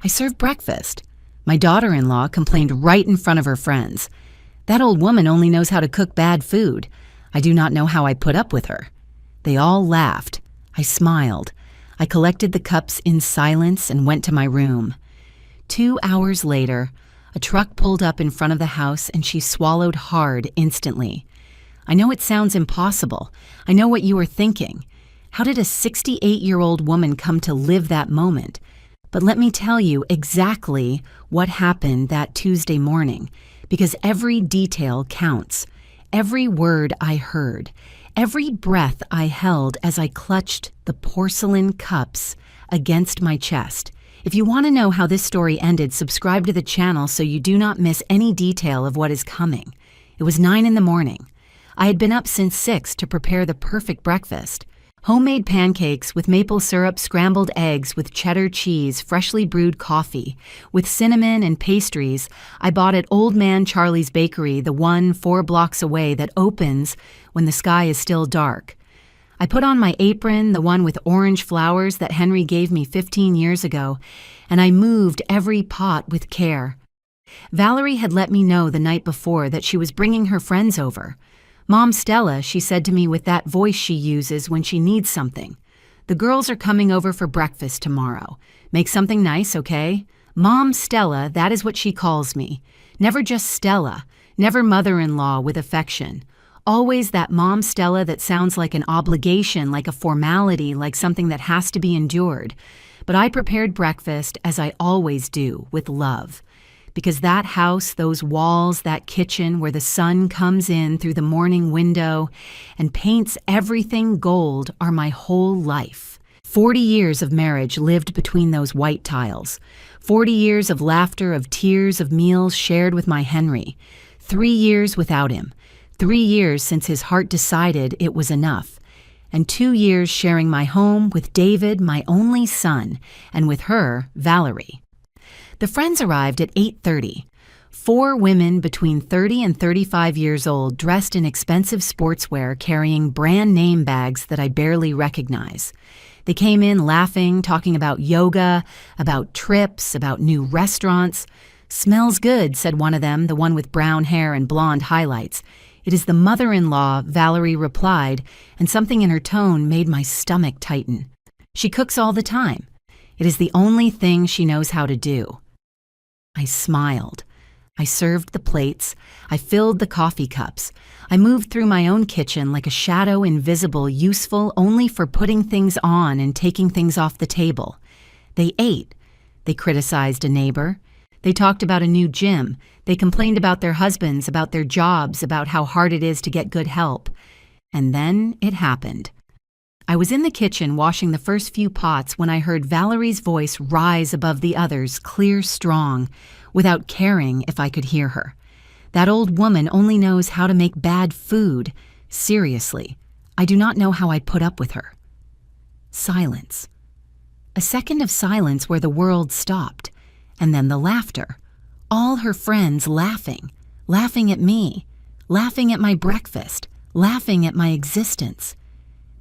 I served breakfast. My daughter-in-law complained right in front of her friends. That old woman only knows how to cook bad food. I do not know how I put up with her. They all laughed. I smiled. I collected the cups in silence and went to my room. 2 hours later, a truck pulled up in front of the house and she swallowed hard instantly. I know it sounds impossible. I know what you are thinking. How did a 68-year-old woman come to live that moment? But let me tell you exactly what happened that Tuesday morning, because every detail counts. Every word I heard, every breath I held as I clutched the porcelain cups against my chest. If you want to know how this story ended, subscribe to the channel so you do not miss any detail of what is coming. It was 9 in the morning. I had been up since 6 to prepare the perfect breakfast. Homemade pancakes with maple syrup, scrambled eggs with cheddar cheese, freshly brewed coffee. With cinnamon and pastries I bought at Old Man Charlie's Bakery, the one 4 blocks away that opens when the sky is still dark. I put on my apron, the one with orange flowers that Henry gave me 15 years ago, and I moved every pot with care. Valerie had let me know the night before that she was bringing her friends over. Mom Stella, she said to me with that voice she uses when she needs something. The girls are coming over for breakfast tomorrow. Make something nice, okay? Mom Stella, that is what she calls me. Never just Stella, never mother-in-law with affection. Always that Mom Stella that sounds like an obligation, like a formality, like something that has to be endured. But I prepared breakfast as I always do, with love. Because that house, those walls, that kitchen where the sun comes in through the morning window and paints everything gold are my whole life. 40 years of marriage lived between those white tiles. 40 years of laughter, of tears, of meals shared with my Henry. 3 years without him. 3 years since his heart decided it was enough. And 2 years sharing my home with David, my only son, and with her, Valerie. The friends arrived at 8:30. 4 women between 30 and 35 years old dressed in expensive sportswear carrying brand name bags that I barely recognize. They came in laughing, talking about yoga, about trips, about new restaurants. "Smells good," said one of them, the one with brown hair and blonde highlights. "It is the mother-in-law," Valerie replied, and something in her tone made my stomach tighten. "She cooks all the time. It is the only thing she knows how to do." I smiled. I served the plates. I filled the coffee cups. I moved through my own kitchen like a shadow, invisible, useful only for putting things on and taking things off the table. They ate. They criticized a neighbor. They talked about a new gym. They complained about their husbands, about their jobs, about how hard it is to get good help. And then it happened. I was in the kitchen washing the first few pots when I heard Valerie's voice rise above the others, clear, strong, without caring if I could hear her. That old woman only knows how to make bad food. Seriously, I do not know how I put up with her. Silence. A second of silence where the world stopped, and then the laughter. All her friends laughing, laughing at me, laughing at my breakfast, laughing at my existence.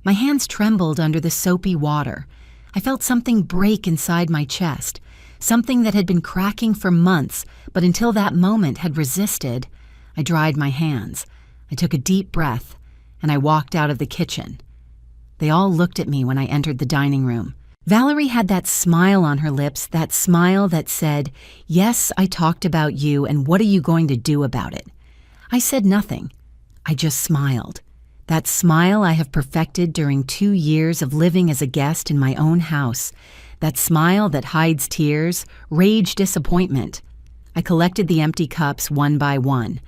My hands trembled under the soapy water. I felt something break inside my chest, something that had been cracking for months, but until that moment had resisted. I dried my hands. I took a deep breath, and I walked out of the kitchen. They all looked at me when I entered the dining room. Valerie had that smile on her lips, that smile that said, "Yes, I talked about you, and what are you going to do about it?" I said nothing. I just smiled. That smile I have perfected during 2 years of living as a guest in my own house. That smile that hides tears, rage, disappointment. I collected the empty cups one by one.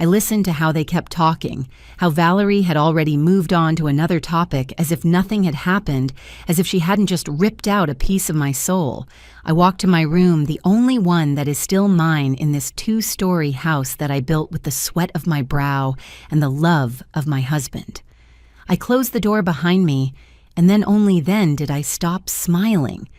I listened to how they kept talking, how Valerie had already moved on to another topic as if nothing had happened, as if she hadn't just ripped out a piece of my soul. I walked to my room, the only one that is still mine in this 2-story house that I built with the sweat of my brow and the love of my husband. I closed the door behind me, and then only then did I stop smiling.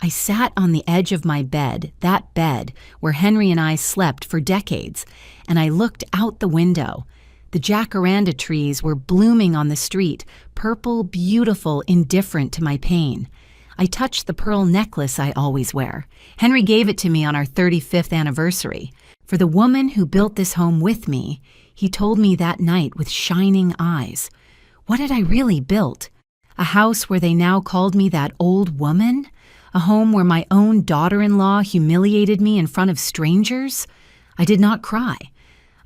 I sat on the edge of my bed, that bed where Henry and I slept for decades, and I looked out the window. The jacaranda trees were blooming on the street, purple, beautiful, indifferent to my pain. I touched the pearl necklace I always wear. Henry gave it to me on our 35th anniversary. For the woman who built this home with me, he told me that night with shining eyes. What had I really built? A house where they now called me that old woman? A home where my own daughter-in-law humiliated me in front of strangers? I did not cry.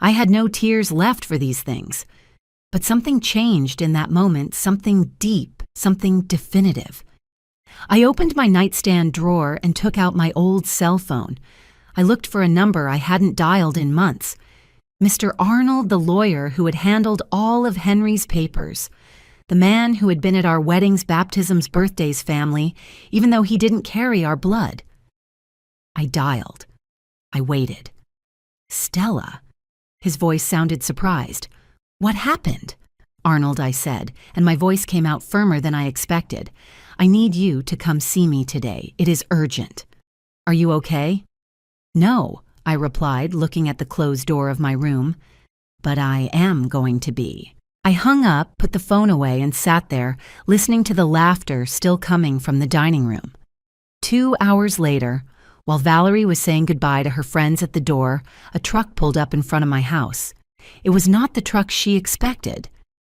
I had no tears left for these things. But something changed in that moment, something deep, something definitive. I opened my nightstand drawer and took out my old cell phone. I looked for a number I hadn't dialed in months. Mr. Arnold, the lawyer who had handled all of Henry's papers. The man who had been at our weddings, baptisms, birthdays family, even though he didn't carry our blood. I dialed. I waited. Stella. His voice sounded surprised. What happened? Arnold, I said, and my voice came out firmer than I expected. I need you to come see me today. It is urgent. Are you okay? No, I replied, looking at the closed door of my room. But I am going to be. I hung up, put the phone away, and sat there, listening to the laughter still coming from the dining room. 2 hours later, while Valerie was saying goodbye to her friends at the door, a truck pulled up in front of my house. It was not the truck she expected.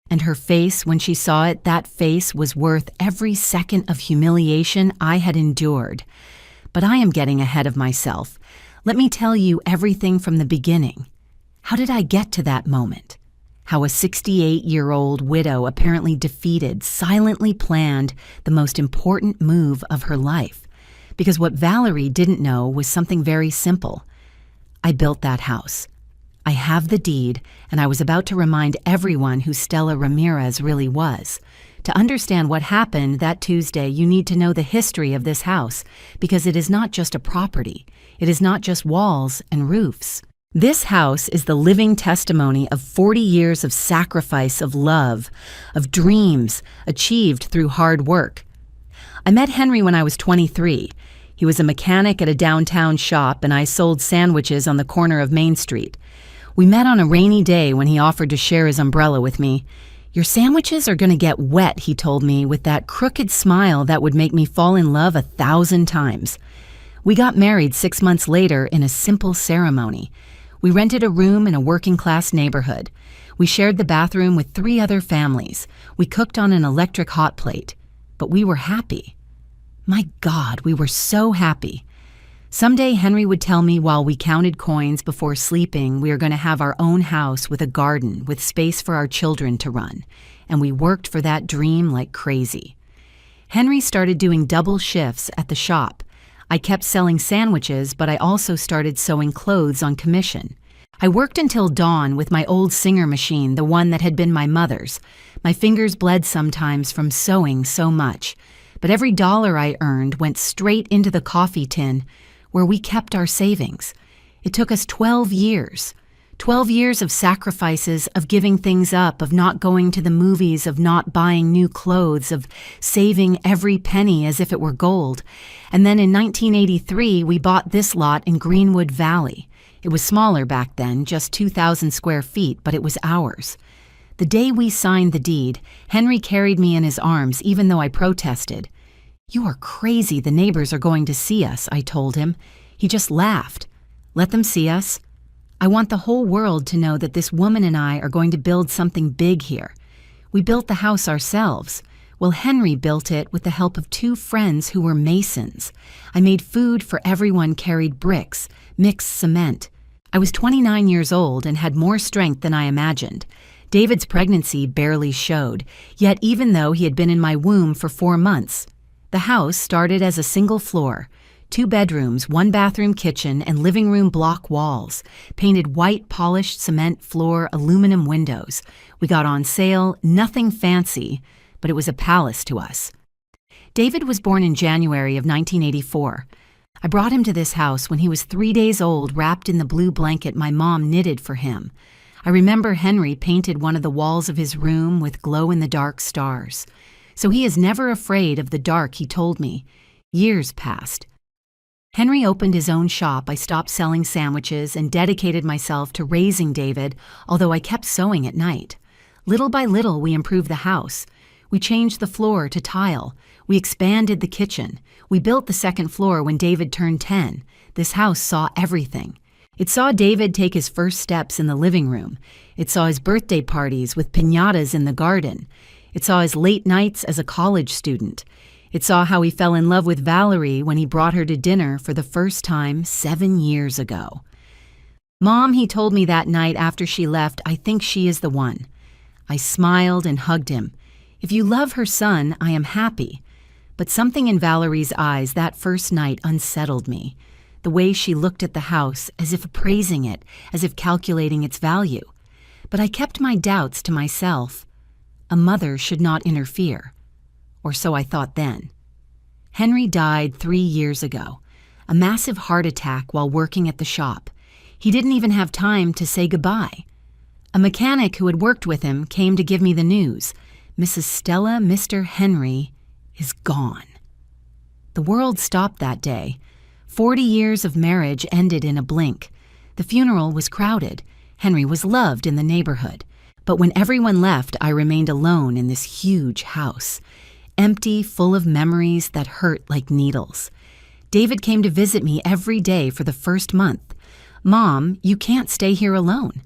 And her face, when she saw it, that face was worth every second of humiliation I had endured. But I am getting ahead of myself. Let me tell you everything from the beginning. How did I get to that moment? How a 68-year-old widow apparently defeated, silently planned the most important move of her life. Because what Valerie didn't know was something very simple. I built that house. I have the deed, and I was about to remind everyone who Stella Ramirez really was. To understand what happened that Tuesday, you need to know the history of this house, because it is not just a property. It is not just walls and roofs. This house is the living testimony of 40 years of sacrifice, of love, of dreams achieved through hard work. I met Henry when I was 23. He was a mechanic at a downtown shop, and I sold sandwiches on the corner of Main Street. We met on a rainy day when he offered to share his umbrella with me. Your sandwiches are going to get wet, he told me with that crooked smile that would make me fall in love 1,000 times. We got married 6 months later in a simple ceremony. We rented a room in a working-class neighborhood. We shared the bathroom with 3 other families. We cooked on an electric hot plate. But we were happy. My God, we were so happy. Someday Henry would tell me while we counted coins before sleeping we are going to have our own house with a garden with space for our children to run. And we worked for that dream like crazy. Henry started doing double shifts at the shop. I kept selling sandwiches, but I also started sewing clothes on commission. I worked until dawn with my old Singer machine, the one that had been my mother's. My fingers bled sometimes from sewing so much, but every dollar I earned went straight into the coffee tin, where we kept our savings. It took us 12 years. 12 years of sacrifices, of giving things up, of not going to the movies, of not buying new clothes, of saving every penny as if it were gold. And then in 1983, we bought this lot in Greenwood Valley. It was smaller back then, just 2,000 square feet, but it was ours. The day we signed the deed, Henry carried me in his arms, even though I protested. You are crazy, the neighbors are going to see us, I told him. He just laughed. Let them see us. I want the whole world to know that this woman and I are going to build something big here. We built the house ourselves. Well, Henry built it with the help of 2 friends who were masons. I made food for everyone, carried bricks, mixed cement. I was 29 years old and had more strength than I imagined. David's pregnancy barely showed, yet even though he had been in my womb for 4 months. The house started as a single floor, 2 bedrooms, 1 bathroom, kitchen, and living room block walls, painted white polished cement floor, aluminum windows. We got on sale, nothing fancy, but it was a palace to us. David was born in January of 1984. I brought him to this house when he was 3 days old, wrapped in the blue blanket my mom knitted for him. I remember Henry painted one of the walls of his room with glow-in-the-dark stars. So he is never afraid of the dark, he told me. Years passed. Henry opened his own shop. I stopped selling sandwiches and dedicated myself to raising David, although I kept sewing at night. Little by little, we improved the house. We changed the floor to tile. We expanded the kitchen. We built the second floor when David turned 10. This house saw everything. It saw David take his first steps in the living room. It saw his birthday parties with piñatas in the garden. It saw his late nights as a college student. It saw how he fell in love with Valerie when he brought her to dinner for the first time 7 years ago. "Mom," he told me that night after she left, "I think she is the one." I smiled and hugged him. If you love her son, I am happy. But something in Valerie's eyes that first night unsettled me. The way she looked at the house, as if appraising it, as if calculating its value. But I kept my doubts to myself. A mother should not interfere. Or so I thought then. Henry died 3 years ago. A massive heart attack while working at the shop. He didn't even have time to say goodbye. A mechanic who had worked with him came to give me the news. Mrs. Stella Mr. Henry is gone. The world stopped that day. 40 years of marriage ended in a blink. The funeral was crowded. Henry was loved in the neighborhood. But when everyone left, I remained alone in this huge house. Empty, full of memories that hurt like needles. David came to visit me every day for the first month. "Mom, you can't stay here alone."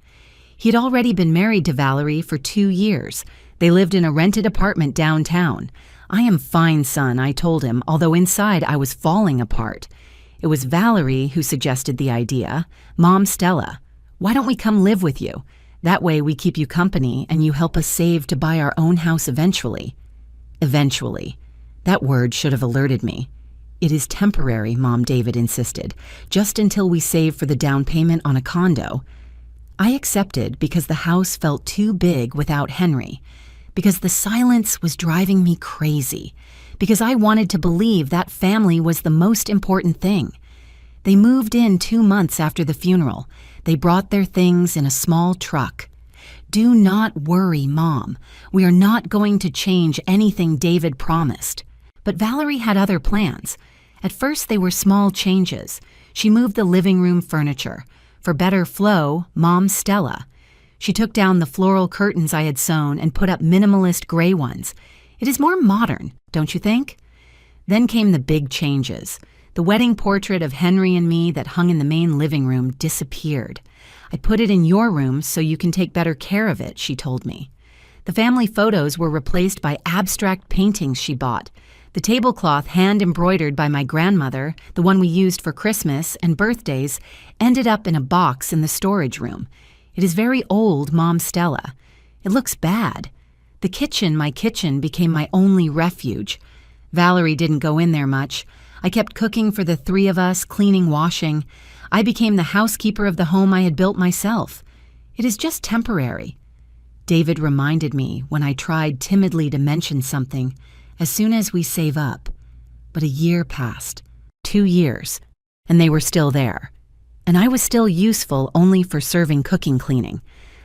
He had already been married to Valerie for 2 years. They lived in a rented apartment downtown. "I am fine, son," I told him, although inside I was falling apart. It was Valerie who suggested the idea. "Mom, Stella, why don't we come live with you? That way we keep you company and you help us save to buy our own house eventually." Eventually. That word should have alerted me. "It is temporary," Mom David insisted, "just until we save for the down payment on a condo." I accepted because the house felt too big without Henry, because the silence was driving me crazy, because I wanted to believe that family was the most important thing. They moved in 2 months after the funeral. They brought their things in a small truck. "Do not worry, Mom. We are not going to change anything David promised." But Valerie had other plans. At first, they were small changes. She moved the living room furniture. For better flow, Mom Stella. She took down the floral curtains I had sewn and put up minimalist gray ones. It is more modern, don't you think? Then came the big changes. The wedding portrait of Henry and me that hung in the main living room disappeared. "I put it in your room so you can take better care of it," she told me. The family photos were replaced by abstract paintings she bought. The tablecloth hand-embroidered by my grandmother, the one we used for Christmas and birthdays, ended up in a box in the storage room. It is very old, Mom Stella. It looks bad. The kitchen, my kitchen, became my only refuge. Valerie didn't go in there much. I kept cooking for the 3 of us, cleaning, washing. I became the housekeeper of the home I had built myself. It is just temporary. David reminded me when I tried timidly to mention something, as soon as we save up. But a year passed, 2 years, and they were still there. And I was still useful only for serving cooking cleaning,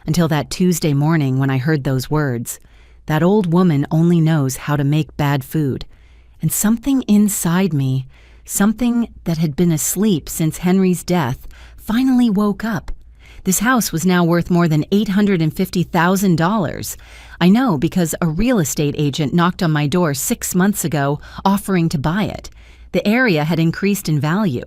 until that Tuesday morning when I heard those words. That old woman only knows how to make bad food. And something inside me, something that had been asleep since Henry's death, finally woke up. This house was now worth more than $850,000. I know because a real estate agent knocked on my door 6 months ago offering to buy it. The area had increased in value.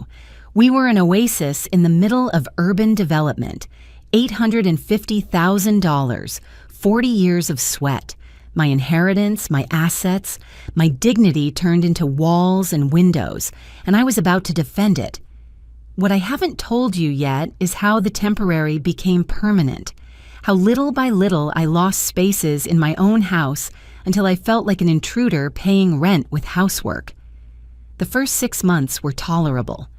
We were an oasis in the middle of urban development. $850,000, 40 years of sweat. My inheritance, my assets, my dignity turned into walls and windows, and I was about to defend it. What I haven't told you yet is how the temporary became permanent, how little by little I lost spaces in my own house until I felt like an intruder paying rent with housework. The first 6 months were tolerable.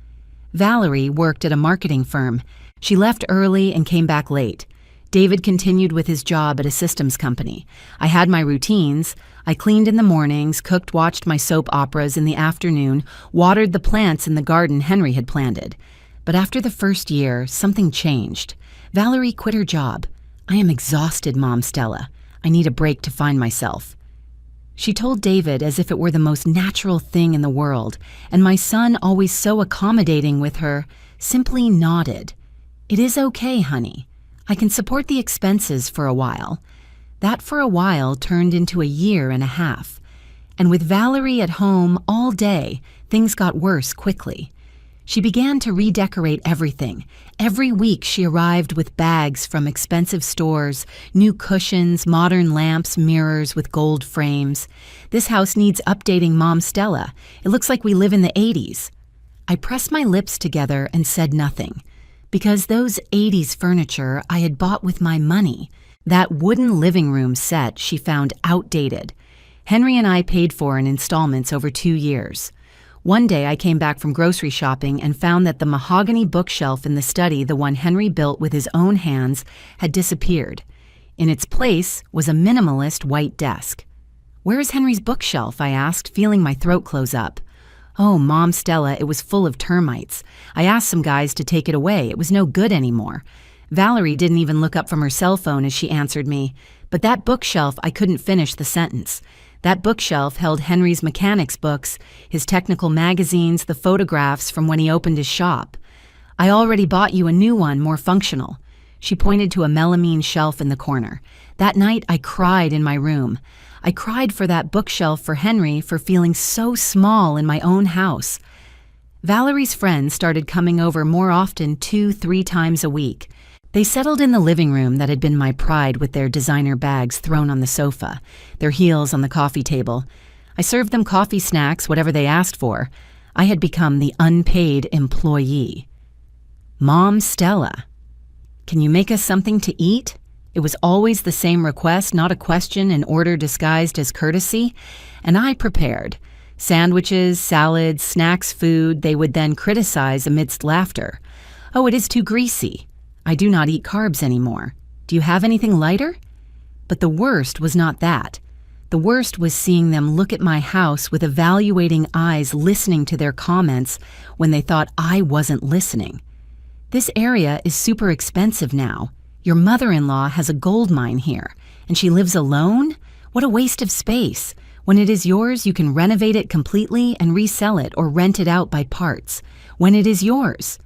Valerie worked at a marketing firm. She left early and came back late. David continued with his job at a systems company. I had my routines. I cleaned in the mornings, cooked, watched my soap operas in the afternoon, watered the plants in the garden Henry had planted. But after the first year, something changed. Valerie quit her job. "I am exhausted, Mom Stella. I need a break to find myself." She told David as if it were the most natural thing in the world, and my son, always so accommodating with her, simply nodded. "It is okay, honey. I can support the expenses for a while." That for a while turned into a year and a half. And with Valerie at home all day, things got worse quickly. She began to redecorate everything. Every week she arrived with bags from expensive stores, new cushions, modern lamps, mirrors with gold frames. This house needs updating, Mom Stella. It looks like we live in the 80s. I pressed my lips together and said nothing, because those 80s furniture I had bought with my money. That wooden living room set she found outdated. Henry and I paid for in installments over 2 years. One day I came back from grocery shopping and found that the mahogany bookshelf in the study, the one Henry built with his own hands, had disappeared. In its place was a minimalist white desk. "Where is Henry's bookshelf?" I asked, feeling my throat close up. "Oh, Mom Stella, it was full of termites. I asked some guys to take it away. It was no good anymore." Valerie didn't even look up from her cell phone as she answered me. "But that bookshelf," I couldn't finish the sentence. That bookshelf held Henry's mechanics books, his technical magazines, the photographs from when he opened his shop. "I already bought you a new one, more functional." She pointed to a melamine shelf in the corner. That night I cried in my room. I cried for that bookshelf for Henry, for feeling so small in my own house. Valerie's friends started coming over more often, 2-3 times a week. They settled in the living room that had been my pride with their designer bags thrown on the sofa, their heels on the coffee table. I served them coffee, snacks, whatever they asked for. I had become the unpaid employee. "Mom Stella, can you make us something to eat?" It was always the same request, not a question, an order disguised as courtesy, and I prepared. Sandwiches, salads, snacks, food they would then criticize amidst laughter. "Oh, it is too greasy. I do not eat carbs anymore. Do you have anything lighter?" But the worst was not that. The worst was seeing them look at my house with evaluating eyes, listening to their comments when they thought I wasn't listening. "This area is super expensive now. Your mother-in-law has a gold mine here, and she lives alone? What a waste of space. When it is yours, you can renovate it completely and resell it or rent it out by parts. When it is yours."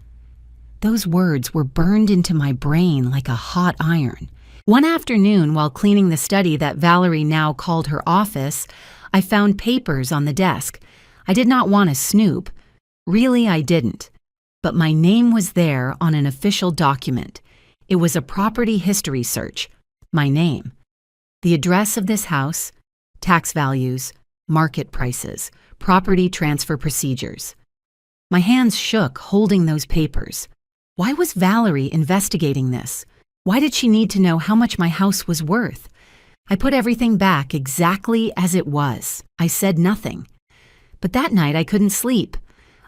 Those words were burned into my brain like a hot iron. One afternoon, while cleaning the study that Valerie now called her office, I found papers on the desk. I did not want to snoop. Really, I didn't. But my name was there on an official document. It was a property history search. My name. The address of this house, tax values, market prices, property transfer procedures. My hands shook holding those papers. Why was Valerie investigating this? Why did she need to know how much my house was worth? I put everything back exactly as it was. I said nothing. But that night I couldn't sleep.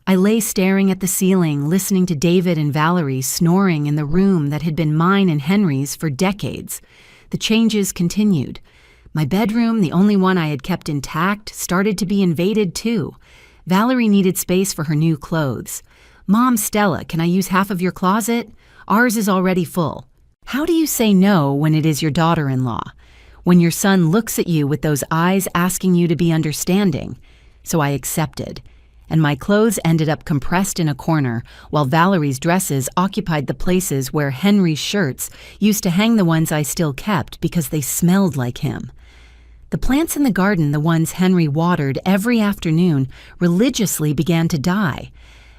I lay staring at the ceiling, listening to David and Valerie snoring in the room that had been mine and Henry's for decades. The changes continued. My bedroom, the only one I had kept intact, started to be invaded too. Valerie needed space for her new clothes. "Mom Stella, can I use half of your closet? Ours is already full." How do you say no when it is your daughter-in-law? When your son looks at you with those eyes asking you to be understanding? So I accepted, and my clothes ended up compressed in a corner, while Valerie's dresses occupied the places where Henry's shirts used to hang, the ones I still kept because they smelled like him. The plants in the garden, the ones Henry watered every afternoon, religiously began to die.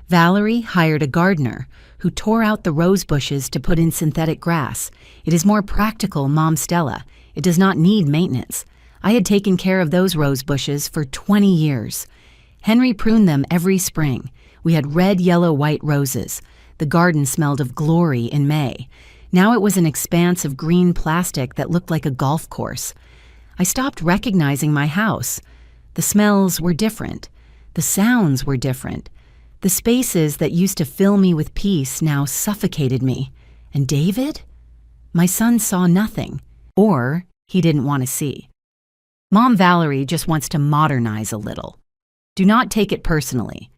Valerie hired a gardener who tore out the rose bushes to put in synthetic grass. It is more practical, Mom Stella. It does not need maintenance. I had taken care of those rose bushes for 20 years. Henry pruned them every spring. We had red, yellow, white roses. The garden smelled of glory in May. Now it was an expanse of green plastic that looked like a golf course. I stopped recognizing my house. The smells were different. The sounds were different. The spaces that used to fill me with peace now suffocated me. And David? My son saw nothing, or he didn't want to see. Mom Valerie just wants to modernize a little. Do not take it personally.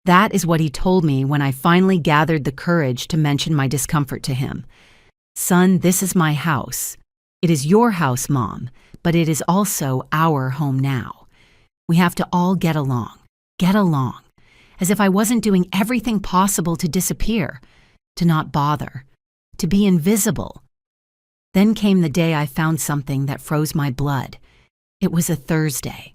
That is what he told me when I finally gathered the courage to mention my discomfort to him. Son, this is my house. It is your house, Mom, but it is also our home now. We have to all get along. Get along. As if I wasn't doing everything possible to disappear, to not bother, to be invisible. Then came the day I found something that froze my blood. It was a Thursday.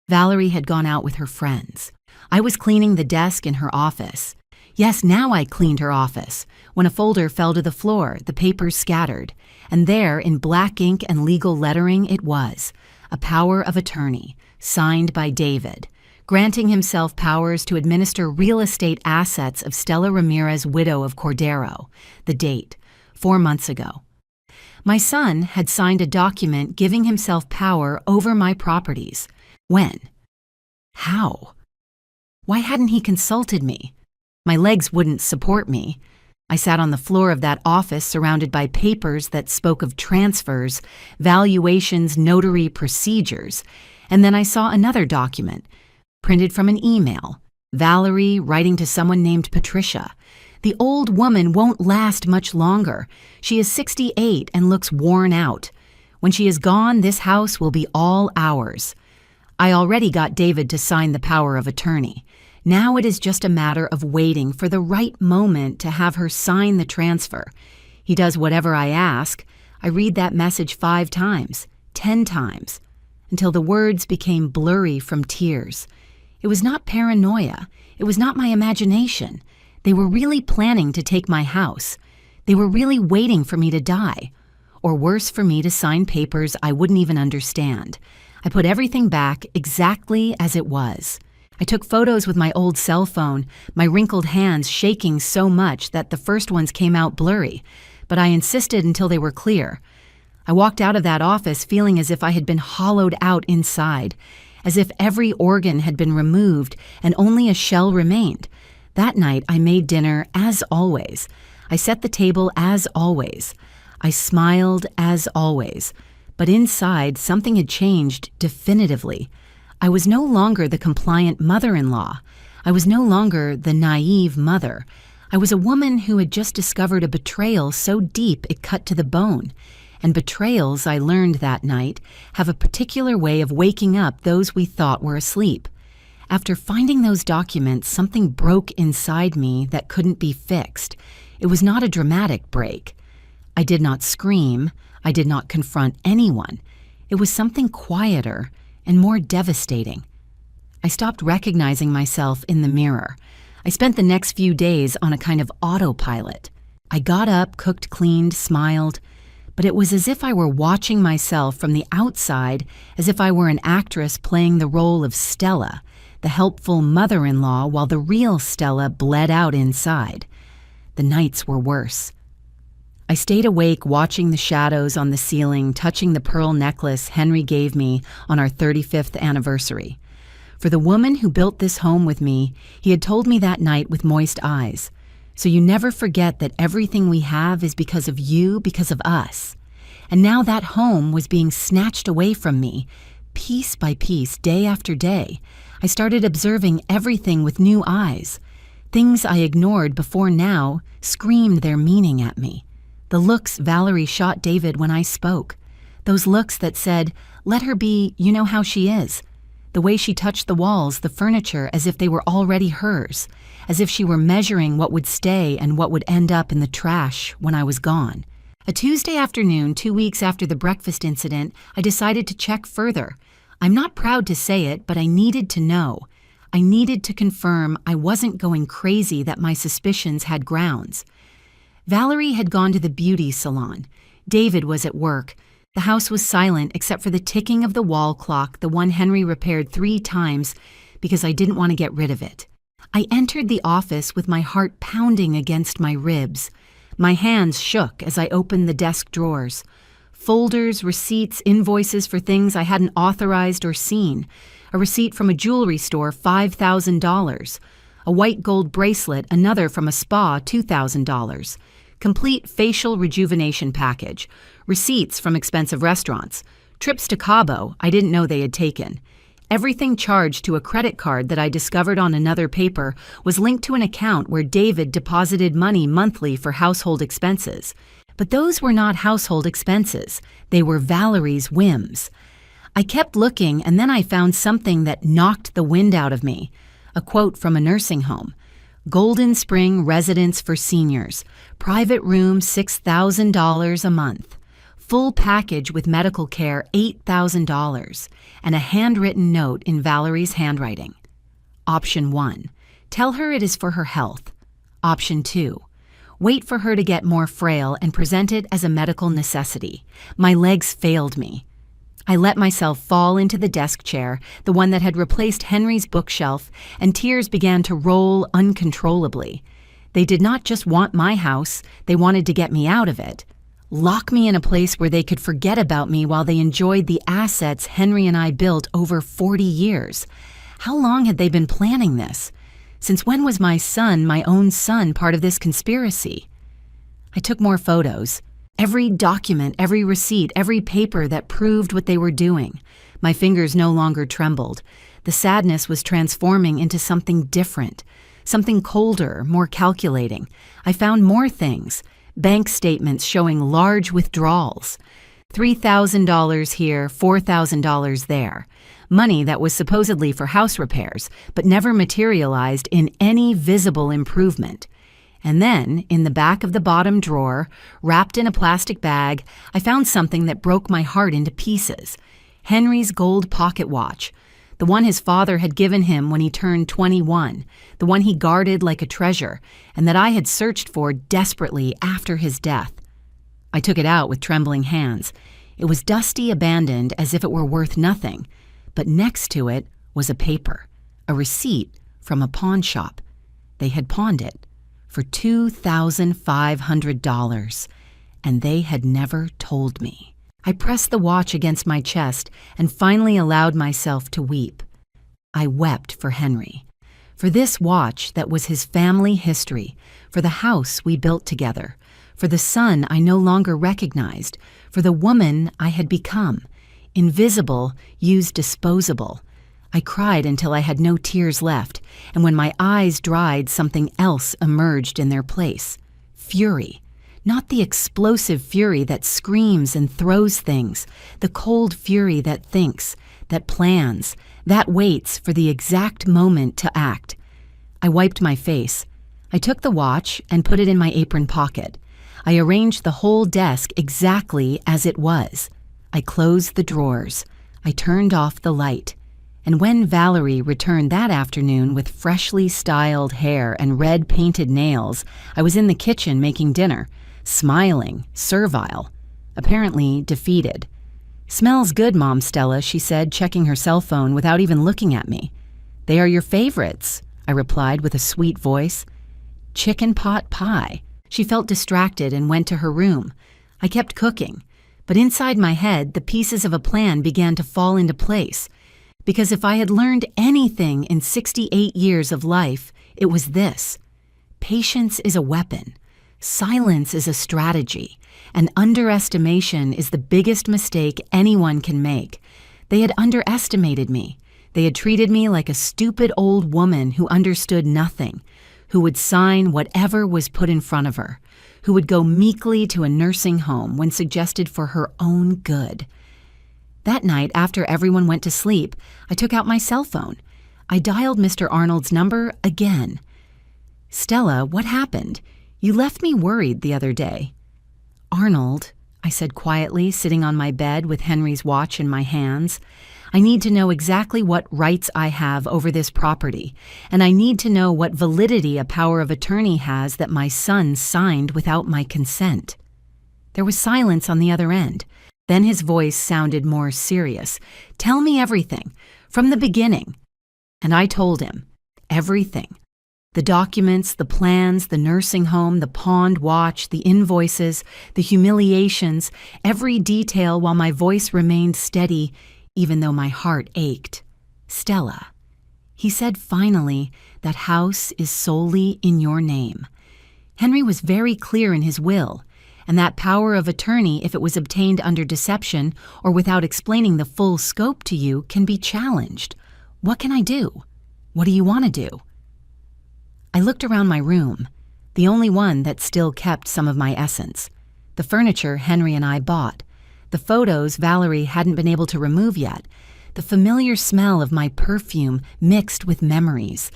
Valerie had gone out with her friends. I was cleaning the desk in her office. Yes, now I cleaned her office, when a folder fell to the floor, the papers scattered, and there, in black ink and legal lettering, it was, a power of attorney, signed by David, granting himself powers to administer real estate assets of Stella Ramirez, widow of Cordero. The date, 4 months ago. My son had signed a document giving himself power over my properties. When? How? Why hadn't he consulted me? My legs wouldn't support me. I sat on the floor of that office surrounded by papers that spoke of transfers, valuations, notary procedures, and then I saw another document, printed from an email, Valerie writing to someone named Patricia. The old woman won't last much longer. She is 68 and looks worn out. When she is gone, this house will be all ours. I already got David to sign the power of attorney. Now it is just a matter of waiting for the right moment to have her sign the transfer. He does whatever I ask. I read that message 5 times, 10 times, until the words became blurry from tears. It was not paranoia. It was not my imagination. They were really planning to take my house. They were really waiting for me to die. Or worse, for me to sign papers I wouldn't even understand. I put everything back exactly as it was. I took photos with my old cell phone, my wrinkled hands shaking so much that the first ones came out blurry, but I insisted until they were clear. I walked out of that office feeling as if I had been hollowed out inside, as if every organ had been removed and only a shell remained. That night, I made dinner as always. I set the table as always. I smiled as always. But inside, something had changed definitively. I was no longer the compliant mother-in-law. I was no longer the naive mother. I was a woman who had just discovered a betrayal so deep it cut to the bone. And betrayals, I learned that night, have a particular way of waking up those we thought were asleep. After finding those documents, something broke inside me that couldn't be fixed. It was not a dramatic break. I did not scream. I did not confront anyone. It was something quieter and more devastating. I stopped recognizing myself in the mirror. I spent the next few days on a kind of autopilot. I got up, cooked, cleaned, smiled, but it was as if I were watching myself from the outside, as if I were an actress playing the role of Stella, the helpful mother-in-law, while the real Stella bled out inside. The nights were worse. I stayed awake watching the shadows on the ceiling, touching the pearl necklace Henry gave me on our 35th anniversary. For the woman who built this home with me, he had told me that night with moist eyes, "So you never forget that everything we have is because of you, because of us." And now that home was being snatched away from me, piece by piece, day after day. I started observing everything with new eyes. Things I ignored before now screamed their meaning at me. The looks Valerie shot David when I spoke. Those looks that said, "Let her be, you know how she is." The way she touched the walls, the furniture, as if they were already hers, as if she were measuring what would stay and what would end up in the trash when I was gone. A Tuesday afternoon, 2 weeks after the breakfast incident, I decided to check further. I'm not proud to say it, but I needed to know. I needed to confirm I wasn't going crazy, that my suspicions had grounds. Valerie had gone to the beauty salon. David was at work. The house was silent except for the ticking of the wall clock, the one Henry repaired 3 times because I didn't want to get rid of it. I entered the office with my heart pounding against my ribs. My hands shook as I opened the desk drawers. Folders, receipts, invoices for things I hadn't authorized or seen. A receipt from a jewelry store, $5,000. A white gold bracelet, another from a spa, $2,000. Complete facial rejuvenation package. Receipts from expensive restaurants. Trips to Cabo I didn't know they had taken. Everything charged to a credit card that I discovered on another paper was linked to an account where David deposited money monthly for household expenses. But those were not household expenses. They were Valerie's whims. I kept looking, and then I found something that knocked the wind out of me. A quote from a nursing home. Golden Spring Residence for Seniors. Private room, $6,000 a month. full package with medical care, $8,000, and a handwritten note in Valerie's handwriting. Option 1, tell her it is for her health. Option 2, wait for her to get more frail and present it as a medical necessity. My legs failed me. I let myself fall into the desk chair, the one that had replaced Henry's bookshelf, and tears began to roll uncontrollably. They did not just want my house, they wanted to get me out of it. Lock me in a place where they could forget about me while they enjoyed the assets Henry and I built over 40 years. How long had they been planning this? Since when was my son, my own son, part of this conspiracy? I took more photos. Every document, every receipt, every paper that proved what they were doing. My fingers no longer trembled. The sadness was transforming into something different, something colder, more calculating. I found more things. Bank statements showing large withdrawals. $3,000 here, $4,000 there. Money that was supposedly for house repairs, but never materialized in any visible improvement. And then, in the back of the bottom drawer, wrapped in a plastic bag, I found something that broke my heart into pieces. Henry's gold pocket watch. The one his father had given him when he turned 21, the one he guarded like a treasure, and that I had searched for desperately after his death. I took it out with trembling hands. It was dusty, abandoned, as if it were worth nothing. But next to it was a paper, a receipt from a pawn shop. They had pawned it for $2,500, and they had never told me. I pressed the watch against my chest and finally allowed myself to weep. I wept for Henry, for this watch that was his family history, for the house we built together, for the son I no longer recognized, for the woman I had become, invisible, used disposable. I cried until I had no tears left, and when my eyes dried, something else emerged in their place. Fury. Not the explosive fury that screams and throws things, the cold fury that thinks, that plans, that waits for the exact moment to act. I wiped my face. I took the watch and put it in my apron pocket. I arranged the whole desk exactly as it was. I closed the drawers. I turned off the light. And when Valerie returned that afternoon with freshly styled hair and red painted nails, I was in the kitchen making dinner, smiling, servile, apparently defeated. "Smells good, Mom Stella," she said, checking her cell phone without even looking at me. "They are your favorites," I replied with a sweet voice. "Chicken pot pie." She felt distracted and went to her room. I kept cooking, but inside my head, the pieces of a plan began to fall into place. Because if I had learned anything in 68 years of life, it was this. Patience is a weapon. Silence is a strategy. And underestimation is the biggest mistake anyone can make. They had underestimated me. They had treated me like a stupid old woman who understood nothing, who would sign whatever was put in front of her, who would go meekly to a nursing home when suggested for her own good. That night, after everyone went to sleep, I took out my cell phone. I dialed Mr. Arnold's number again. "Stella, what happened? You left me worried the other day." "Arnold," I said quietly, sitting on my bed with Henry's watch in my hands, "I need to know exactly what rights I have over this property, and I need to know what validity a power of attorney has that my son signed without my consent." There was silence on the other end. Then his voice sounded more serious. "Tell me everything, from the beginning." And I told him, everything. The documents, the plans, the nursing home, the pawned watch, the invoices, the humiliations, every detail while my voice remained steady, even though my heart ached. "Stella," he said finally, "that house is solely in your name. Henry was very clear in his will. And that power of attorney, if it was obtained under deception or without explaining the full scope to you, can be challenged. What can I do? What do you want to do?" I looked around my room, the only one that still kept some of my essence. The furniture Henry and I bought. The photos Valerie hadn't been able to remove yet. The familiar smell of my perfume mixed with memories.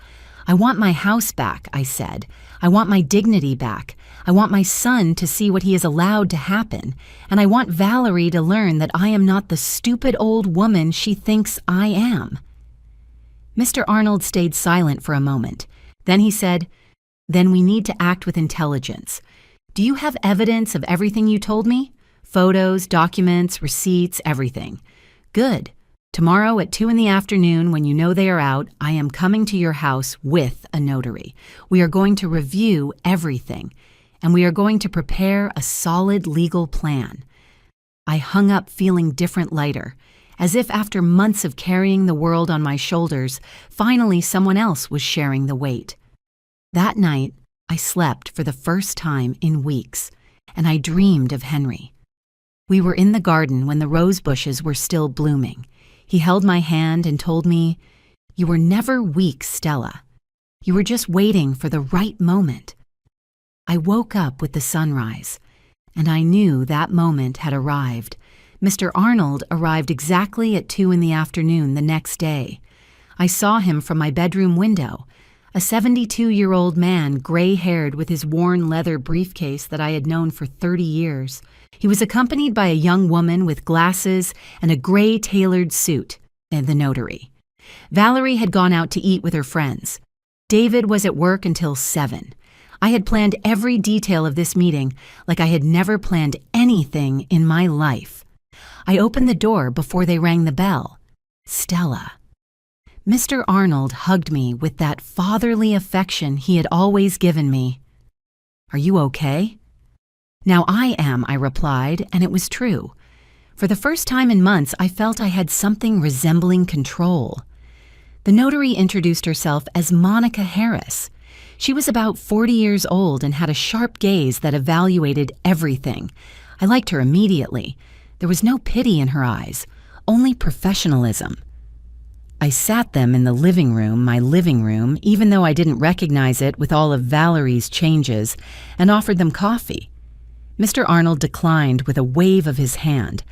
I want my house back, I said. I want my dignity back. I want my son to see what he has allowed to happen. And I want Valerie to learn that I am not the stupid old woman she thinks I am. Mr. Arnold stayed silent for a moment. Then he said, "Then we need to act with intelligence. Do you have evidence of everything you told me? Photos, documents, receipts, everything. Good. Tomorrow at 2 p.m, when you know they are out, I am coming to your house with a notary. We are going to review everything, and we are going to prepare a solid legal plan." I hung up feeling different lighter, as if after months of carrying the world on my shoulders, finally someone else was sharing the weight. That night, I slept for the first time in weeks, and I dreamed of Henry. We were in the garden when the rose bushes were still blooming. He held my hand and told me, "You were never weak, Stella. You were just waiting for the right moment." I woke up with the sunrise, and I knew that moment had arrived. Mr. Arnold arrived exactly at 2 p.m. the next day. I saw him from my bedroom window, a 72-year-old man, gray-haired with his worn leather briefcase that I had known for 30 years. He was accompanied by a young woman with glasses and a gray tailored suit, and the notary. Valerie had gone out to eat with her friends. David was at work until 7. I had planned every detail of this meeting like I had never planned anything in my life. I opened the door before they rang the bell. Stella. Mr. Arnold hugged me with that fatherly affection he had always given me. "Are you okay?" "Now I am," I replied, and it was true. For the first time in months, I felt I had something resembling control. The notary introduced herself as Monica Harris. She was about 40 years old and had a sharp gaze that evaluated everything. I liked her immediately. There was no pity in her eyes, only professionalism. I sat them in the living room, my living room, even though I didn't recognize it with all of Valerie's changes, and offered them coffee. Mr. Arnold declined with a wave of his hand.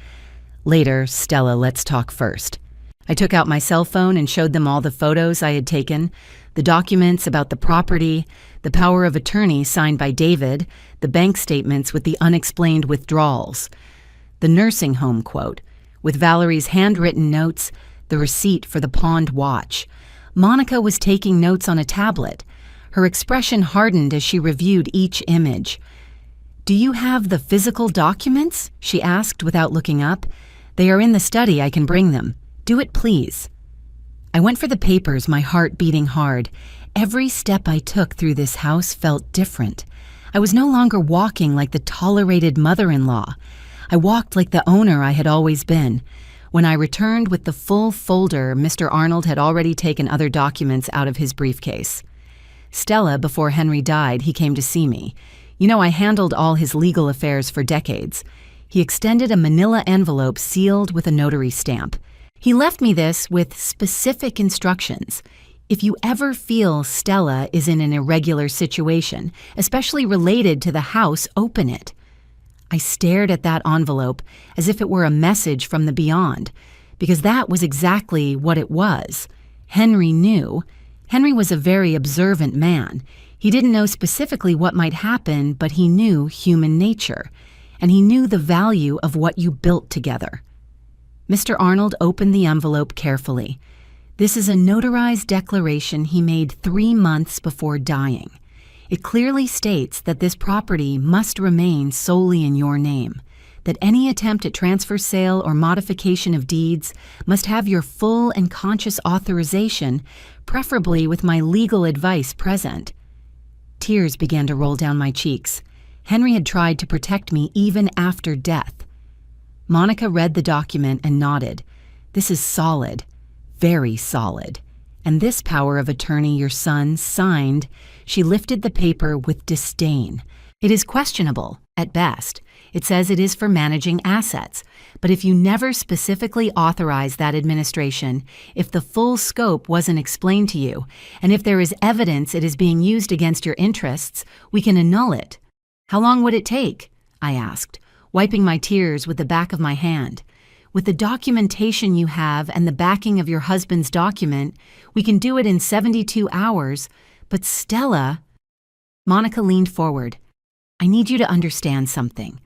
"Later, Stella, let's talk first." I took out my cell phone and showed them all the photos I had taken, the documents about the property, the power of attorney signed by David, the bank statements with the unexplained withdrawals, the nursing home quote, with Valerie's handwritten notes, the receipt for the pawned watch. Monica was taking notes on a tablet. Her expression hardened as she reviewed each image. "Do you have the physical documents?" she asked without looking up. "They are in the study. I can bring them. Do it, please." I went for the papers, my heart beating hard. Every step I took through this house felt different. I was no longer walking like the tolerated mother-in-law. I walked like the owner I had always been. When I returned with the full folder, Mr. Arnold had already taken other documents out of his briefcase. "Stella, before Henry died, he came to see me. You know, I handled all his legal affairs for decades." He extended a manila envelope sealed with a notary stamp. He left me this with specific instructions. "If you ever feel Stella is in an irregular situation, especially related to the house, open it." I stared at that envelope as if it were a message from the beyond, because that was exactly what it was. Henry knew. Henry was a very observant man. He didn't know specifically what might happen, but he knew human nature, and he knew the value of what you built together. Mr. Arnold opened the envelope carefully. This is a notarized declaration he made 3 months before dying. It clearly states that this property must remain solely in your name, that any attempt at transfer, sale, or modification of deeds must have your full and conscious authorization, preferably with my legal advice present. Tears began to roll down my cheeks. Henry had tried to protect me even after death. Monica read the document and nodded. "This is solid, very solid. And this power of attorney your son signed," she lifted the paper with disdain. "It is questionable, at best. It says it is for managing assets. But if you never specifically authorize that administration, if the full scope wasn't explained to you, and if there is evidence it is being used against your interests, we can annul it." "How long would it take?" I asked, wiping my tears with the back of my hand. With the documentation you have and the backing of your husband's document, we can do it in 72 hours. But Stella, Monica leaned forward. I need you to understand something.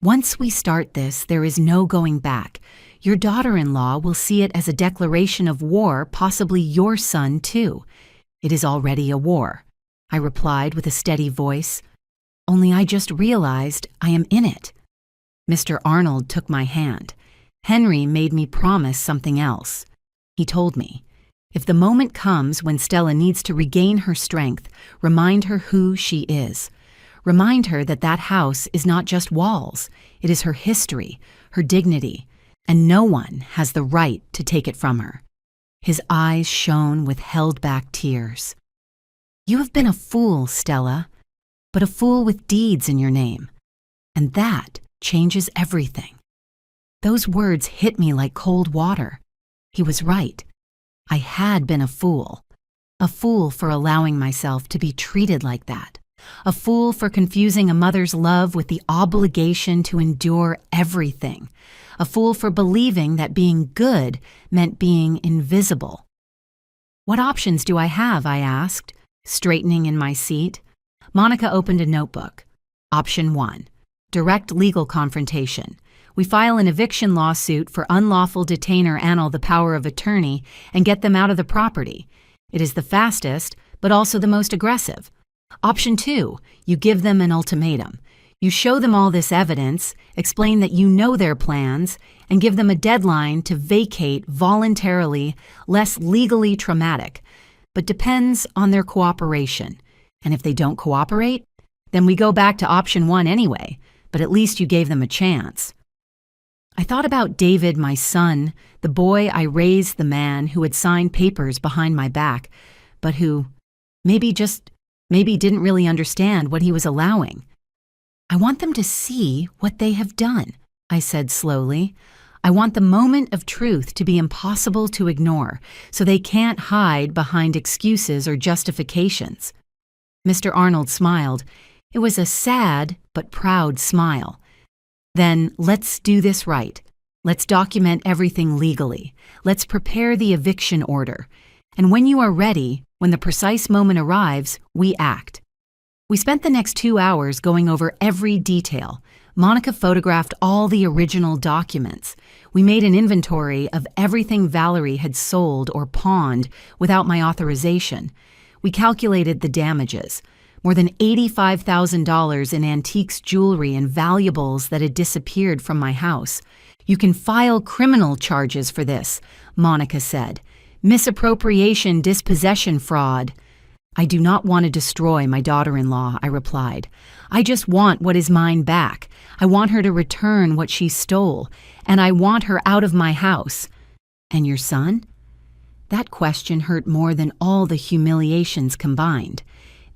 Once we start this, there is no going back. Your daughter-in-law will see it as a declaration of war, possibly your son too. It is already a war, I replied with a steady voice. Only I just realized I am in it. Mr. Arnold took my hand. Henry made me promise something else. He told me, if the moment comes when Stella needs to regain her strength, remind her who she is. Remind her that that house is not just walls. It is her history, her dignity, and no one has the right to take it from her. His eyes shone with held-back tears. You have been a fool, Stella, but a fool with deeds in your name. And that changes everything. Those words hit me like cold water. He was right. I had been a fool for allowing myself to be treated like that. A fool for confusing a mother's love with the obligation to endure everything. A fool for believing that being good meant being invisible. What options do I have? I asked, straightening in my seat. Monica opened a notebook. Option 1, direct legal confrontation. We file an eviction lawsuit for unlawful detainer annul the power of attorney and get them out of the property. It is the fastest, but also the most aggressive. Option 2, you give them an ultimatum. You show them all this evidence, explain that you know their plans, and give them a deadline to vacate voluntarily, less legally traumatic, but depends on their cooperation. And if they don't cooperate, then we go back to option 1 anyway, but at least you gave them a chance. I thought about David, my son, the boy I raised, the man who had signed papers behind my back, but who maybe didn't really understand what he was allowing. I want them to see what they have done, I said slowly. I want the moment of truth to be impossible to ignore, so they can't hide behind excuses or justifications. Mr. Arnold smiled. It was a sad but proud smile. Then let's do this right. Let's document everything legally. Let's prepare the eviction order. And when you are ready, when the precise moment arrives, we act. We spent the next 2 hours going over every detail. Monica photographed all the original documents. We made an inventory of everything Valerie had sold or pawned without my authorization. We calculated the damages. More than $85,000 in antiques jewelry and valuables that had disappeared from my house. You can file criminal charges for this, Monica said. Misappropriation, dispossession fraud. I do not want to destroy my daughter-in-law, I replied. I just want what is mine back. I want her to return what she stole, and I want her out of my house. And your son? That question hurt more than all the humiliations combined.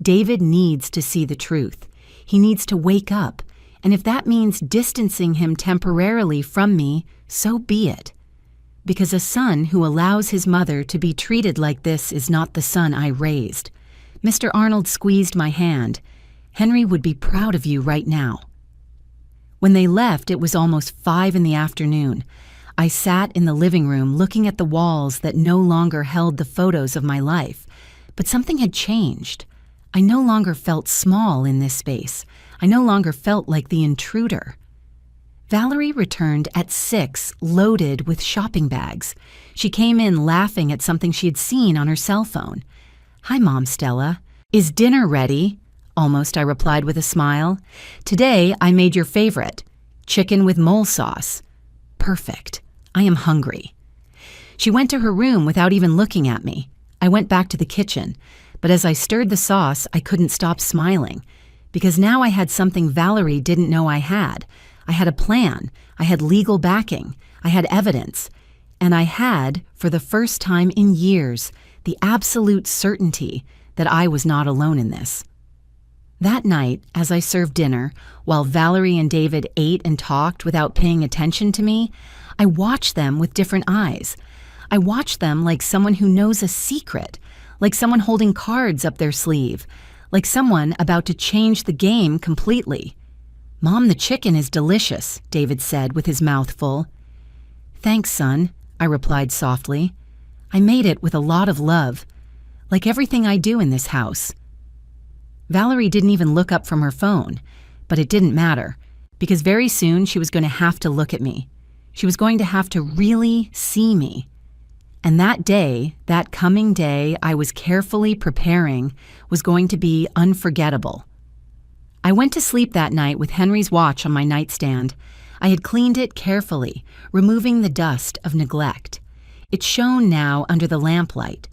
David needs to see the truth. He needs to wake up, and if that means distancing him temporarily from me, so be it. Because a son who allows his mother to be treated like this is not the son I raised. Mr. Arnold squeezed my hand. Henry would be proud of you right now. When they left, it was almost 5 p.m. I sat in the living room looking at the walls that no longer held the photos of my life. But something had changed. I no longer felt small in this space. I no longer felt like the intruder. Valerie returned at 6, loaded with shopping bags. She came in laughing at something she had seen on her cell phone. Hi, Mom, Stella. Is dinner ready? Almost, I replied with a smile. Today, I made your favorite, chicken with mole sauce. Perfect. I am hungry. She went to her room without even looking at me. I went back to the kitchen, but as I stirred the sauce, I couldn't stop smiling, because now I had something Valerie didn't know I had. I had a plan. I had legal backing. I had evidence. And I had, for the first time in years, the absolute certainty that I was not alone in this. That night, as I served dinner, while Valerie and David ate and talked without paying attention to me, I watched them with different eyes. I watched them like someone who knows a secret, like someone holding cards up their sleeve, like someone about to change the game completely. Mom, the chicken is delicious, David said with his mouth full. "Thanks, son," I replied softly. "I made it with a lot of love, like everything I do in this house." Valerie didn't even look up from her phone, but it didn't matter, because very soon she was going to have to look at me. She was going to have to really see me. And that day, that coming day I was carefully preparing, was going to be unforgettable. I went to sleep that night with Henry's watch on my nightstand. I had cleaned it carefully, removing the dust of neglect. It shone now under the lamplight.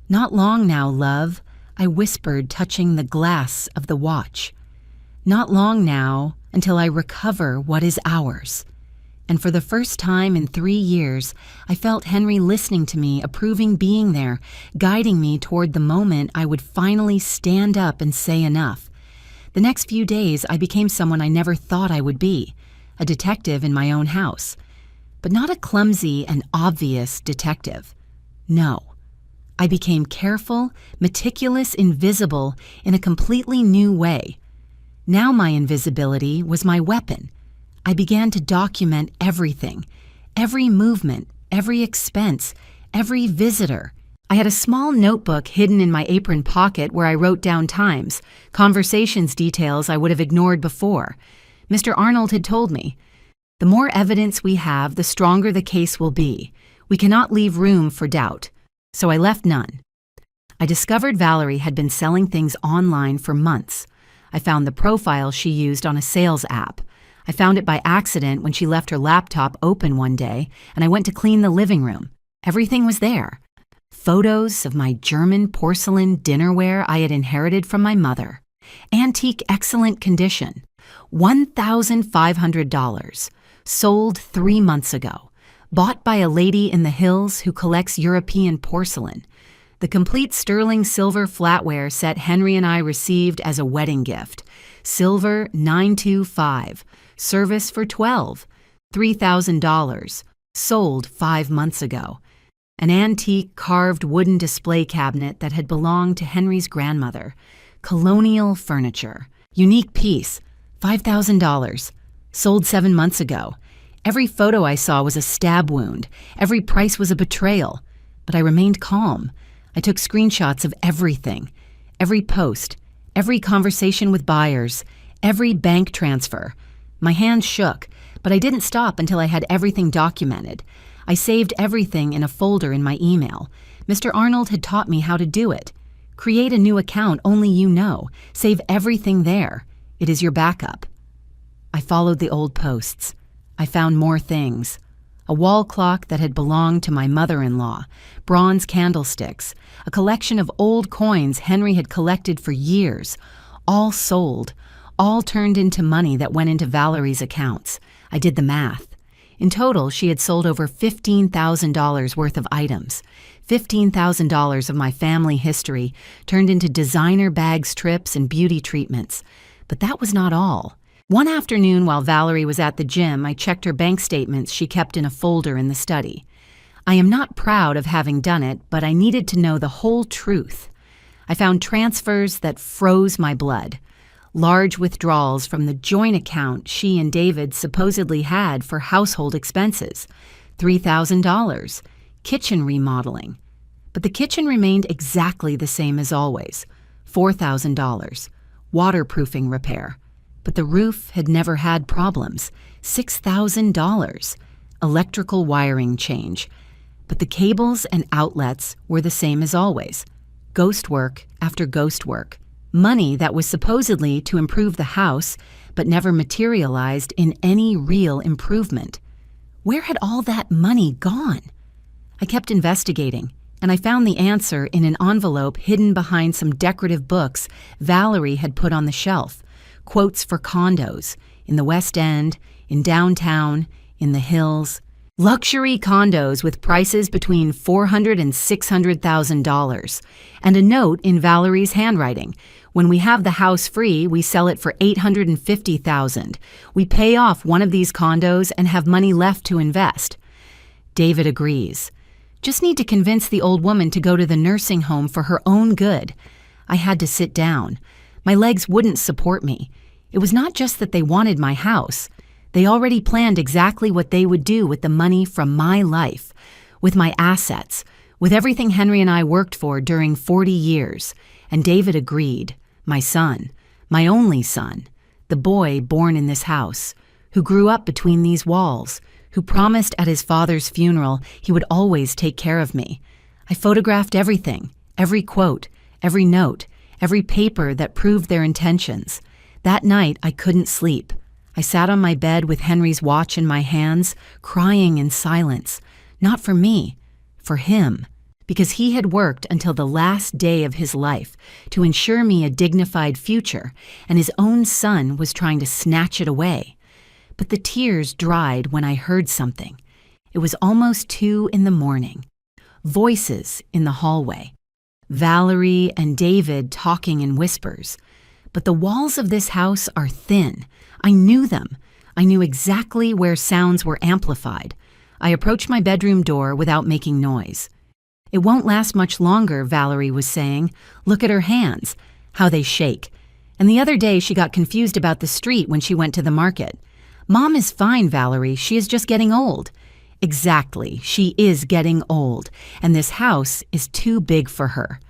"Not long now, love," I whispered, touching the glass of the watch. "Not long now until I recover what is ours." And for the first time in 3 years, I felt Henry listening to me, approving being there, guiding me toward the moment I would finally stand up and say enough. The next few days, I became someone I never thought I would be, a detective in my own house. But not a clumsy and obvious detective. No. I became careful, meticulous, invisible in a completely new way. Now my invisibility was my weapon. I began to document everything, every movement, every expense, every visitor. I had a small notebook hidden in my apron pocket where I wrote down times, conversations details I would have ignored before. Mr. Arnold had told me, "The more evidence we have, the stronger the case will be. We cannot leave room for doubt." So I left none. I discovered Valerie had been selling things online for months. I found the profile she used on a sales app. I found it by accident when she left her laptop open one day, and I went to clean the living room. Everything was there. Photos of my German porcelain dinnerware I had inherited from my mother. Antique, excellent condition. $1,500. Sold 3 months ago. Bought by a lady in the hills who collects European porcelain. The complete sterling silver flatware set Henry and I received as a wedding gift. Silver 925. Service for 12. $3,000. Sold 5 months ago. An antique carved wooden display cabinet that had belonged to Henry's grandmother. Colonial furniture. Unique piece. $5,000. Sold 7 months ago. Every photo I saw was a stab wound. Every price was a betrayal. But I remained calm. I took screenshots of everything. Every post. Every conversation with buyers. Every bank transfer. My hands shook, but I didn't stop until I had everything documented. I saved everything in a folder in my email. Mr. Arnold had taught me how to do it. Create a new account only you know. Save everything there. It is your backup. I followed the old posts. I found more things. A wall clock that had belonged to my mother-in-law, bronze candlesticks, a collection of old coins Henry had collected for years, all sold, all turned into money that went into Valerie's accounts. I did the math. In total, she had sold over $15,000 worth of items. $15,000 of my family history turned into designer bags, trips, and beauty treatments. But that was not all. One afternoon while Valerie was at the gym, I checked her bank statements she kept in a folder in the study. I am not proud of having done it, but I needed to know the whole truth. I found transfers that froze my blood. Large withdrawals from the joint account she and David supposedly had for household expenses. $3,000. Kitchen remodeling. But the kitchen remained exactly the same as always. $4,000. Waterproofing repair. But the roof had never had problems. $6,000. Electrical wiring change. But the cables and outlets were the same as always. Ghost work after ghost work. Money that was supposedly to improve the house, but never materialized in any real improvement. Where had all that money gone? I kept investigating, and I found the answer in an envelope hidden behind some decorative books Valerie had put on the shelf. Quotes for condos, in the West End, in downtown, in the hills. Luxury condos with prices between $400,000 and $600,000. And a note in Valerie's handwriting. When we have the house free, we sell it for $850,000. We pay off one of these condos and have money left to invest. David agrees. Just need to convince the old woman to go to the nursing home for her own good. I had to sit down. My legs wouldn't support me. It was not just that they wanted my house. They already planned exactly what they would do with the money from my life, with my assets, with everything Henry and I worked for during 40 years. And David agreed, my son, my only son, the boy born in this house, who grew up between these walls, who promised at his father's funeral he would always take care of me. I photographed everything, every quote, every note, every paper that proved their intentions. That night, I couldn't sleep. I sat on my bed with Henry's watch in my hands, crying in silence, not for me, for him, because he had worked until the last day of his life to ensure me a dignified future, and his own son was trying to snatch it away. But the tears dried when I heard something. It was almost 2 a.m. Voices in the hallway. Valerie and David talking in whispers. But the walls of this house are thin. I knew them. I knew exactly where sounds were amplified. I approached my bedroom door without making noise. It won't last much longer, Valerie was saying. Look at her hands, how they shake. And the other day she got confused about the street when she went to the market. Mom is fine, Valerie. She is just getting old. Exactly. She is getting old, and this house is too big for her.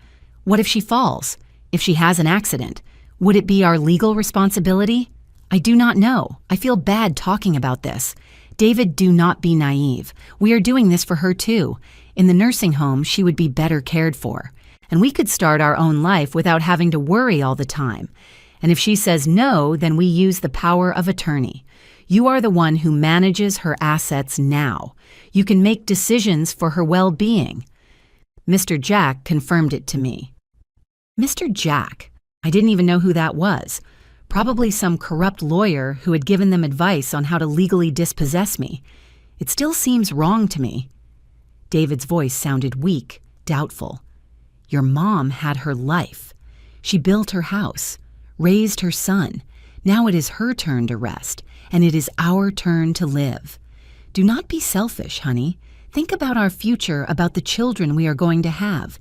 What if she falls? If she has an accident? Would it be our legal responsibility? I do not know. I feel bad talking about this. David, do not be naive. We are doing this for her too. In the nursing home, she would be better cared for. And we could start our own life without having to worry all the time. And if she says no, then we use the power of attorney. You are the one who manages her assets now. You can make decisions for her well-being. Mr. Jack confirmed it to me. Mr. Jack? I didn't even know who that was. Probably some corrupt lawyer who had given them advice on how to legally dispossess me. It still seems wrong to me. David's voice sounded weak, doubtful. Your mom had her life. She built her house, raised her son. Now it is her turn to rest, and it is our turn to live. Do not be selfish, honey. Think about our future, about the children we are going to have.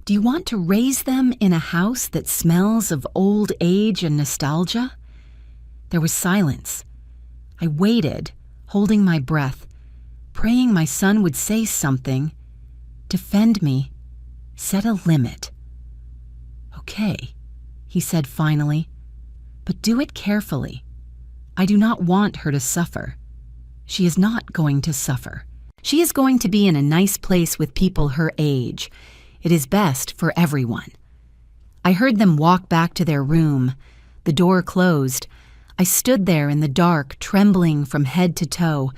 Do you want to raise them in a house that smells of old age and nostalgia? There was silence. I waited, holding my breath, praying my son would say something, defend me, set a limit. Okay, he said finally, but do it carefully. I do not want her to suffer. She is not going to suffer. She is going to be in a nice place with people her age. It is best for everyone. I heard them walk back to their room. The door closed. I stood there in the dark, trembling from head to toe,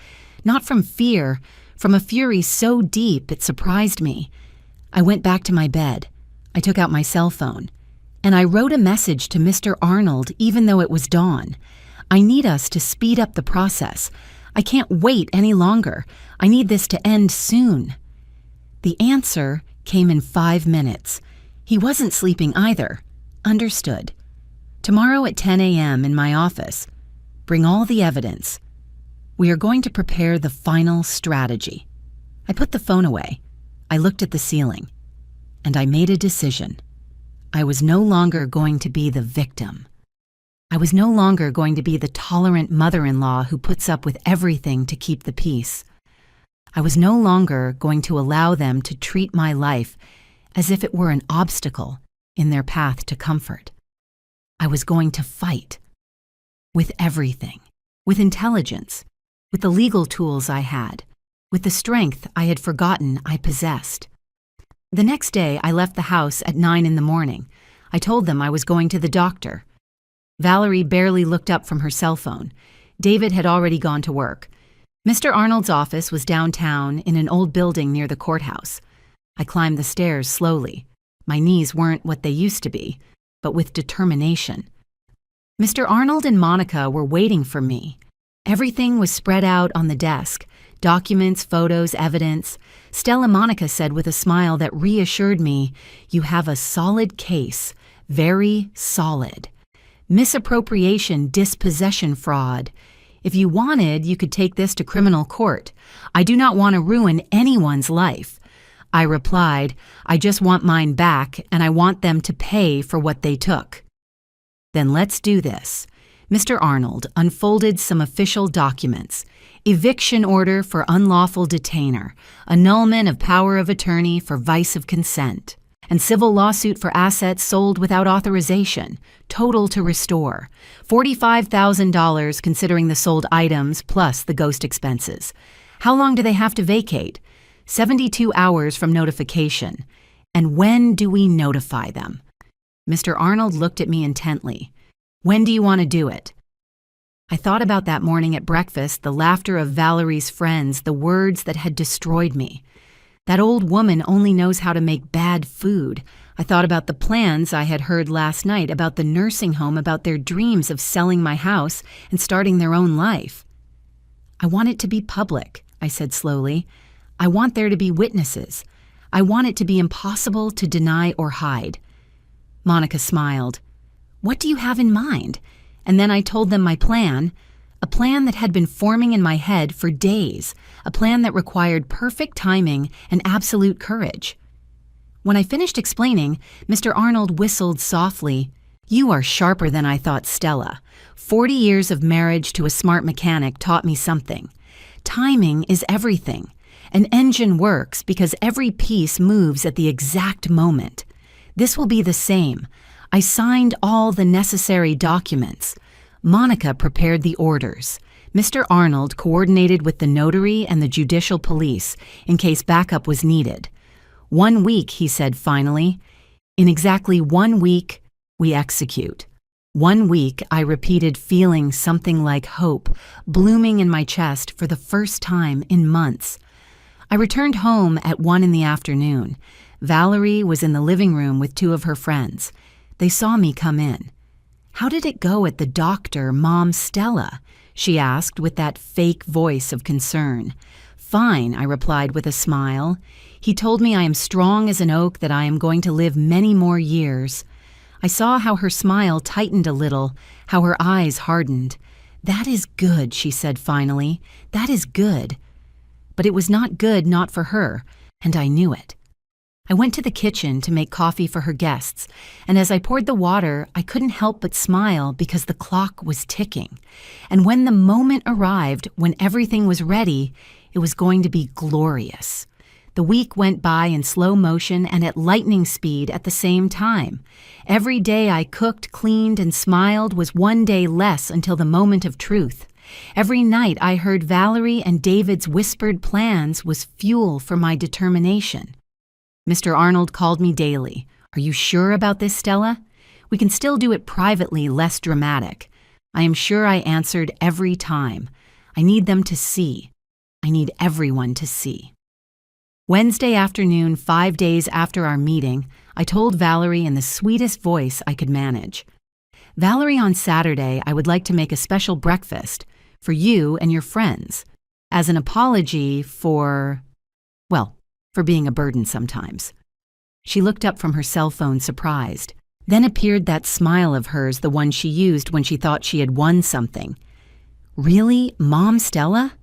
not from fear, from a fury so deep it surprised me. I went back to my bed. I took out my cell phone, and I wrote a message to Mr. Arnold even though it was dawn. I need us to speed up the process. I can't wait any longer. I need this to end soon. The answer came in 5 minutes. He wasn't sleeping either. Understood. Tomorrow at 10 a.m. in my office. Bring all the evidence. We are going to prepare the final strategy. I put the phone away. I looked at the ceiling. And I made a decision. I was no longer going to be the victim. I was no longer going to be the tolerant mother-in-law who puts up with everything to keep the peace. I was no longer going to allow them to treat my life as if it were an obstacle in their path to comfort. I was going to fight. With everything. With intelligence. With the legal tools I had. With the strength I had forgotten I possessed. The next day, I left the house at 9 a.m. I told them I was going to the doctor. Valerie barely looked up from her cell phone. David had already gone to work. Mr. Arnold's office was downtown in an old building near the courthouse. I climbed the stairs slowly. My knees weren't what they used to be, but with determination. Mr. Arnold and Monica were waiting for me. Everything was spread out on the desk. Documents, photos, evidence. Stella Monica said with a smile that reassured me, "You have a solid case, very solid. Misappropriation, dispossession fraud. If you wanted, you could take this to criminal court. I do not want to ruin anyone's life." I replied, "I just want mine back, and I want them to pay for what they took." "Then let's do this. Mr. Arnold unfolded some official documents: eviction order for unlawful detainer, annulment of power of attorney for vice of consent, and civil lawsuit for assets sold without authorization, total to restore, $45,000 considering the sold items plus the ghost expenses. How long do they have to vacate? 72 hours from notification. And when do we notify them? Mr. Arnold looked at me intently. When do you want to do it? I thought about that morning at breakfast, the laughter of Valerie's friends, the words that had destroyed me. That old woman only knows how to make bad food. I thought about the plans I had heard last night about the nursing home, about their dreams of selling my house and starting their own life. I want it to be public, I said slowly. I want there to be witnesses. I want it to be impossible to deny or hide. Monica smiled. What do you have in mind? And then I told them my plan, a plan that had been forming in my head for days, a plan that required perfect timing and absolute courage. When I finished explaining, Mr. Arnold whistled softly. You are sharper than I thought, Stella. 40 years of marriage to a smart mechanic taught me something. Timing is everything. An engine works because every piece moves at the exact moment. This will be the same. I signed all the necessary documents. Monica prepared the orders. Mr. Arnold coordinated with the notary and the judicial police in case backup was needed. 1 week, he said finally. In exactly 1 week, we execute. 1 week, I repeated, feeling something like hope blooming in my chest for the first time in months. I returned home at 1 in the afternoon. Valerie was in the living room with 2 of her friends. They saw me come in. How did it go at the doctor, Mom Stella? She asked with that fake voice of concern. Fine, I replied with a smile. He told me I am strong as an oak, that I am going to live many more years. I saw how her smile tightened a little, how her eyes hardened. That is good, she said finally. That is good. But it was not good, not for her, and I knew it. I went to the kitchen to make coffee for her guests, and as I poured the water, I couldn't help but smile because the clock was ticking. And when the moment arrived, when everything was ready, it was going to be glorious. The week went by in slow motion and at lightning speed at the same time. Every day I cooked, cleaned, and smiled was 1 day less until the moment of truth. Every night I heard Valerie and David's whispered plans was fuel for my determination. Mr. Arnold called me daily. Are you sure about this, Stella? We can still do it privately, less dramatic. I am sure I answered every time. I need them to see. I need everyone to see. Wednesday afternoon, 5 days after our meeting, I told Valerie in the sweetest voice I could manage. Valerie, on Saturday, I would like to make a special breakfast for you and your friends, as an apology for being a burden sometimes. She looked up from her cell phone surprised. Then appeared that smile of hers, the one she used when she thought she had won something. Really, Mom Stella?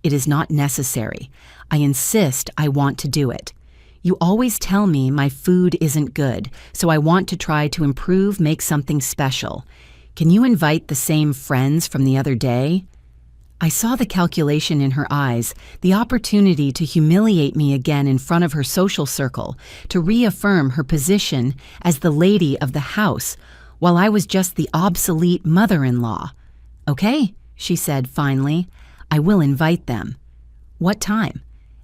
It is not necessary. I insist I want to do it. You always tell me my food isn't good, so I want to try to improve, make something special. Can you invite the same friends from the other day? I saw the calculation in her eyes, the opportunity to humiliate me again in front of her social circle, to reaffirm her position as the lady of the house, while I was just the obsolete mother-in-law. Okay, she said finally, I will invite them. What time?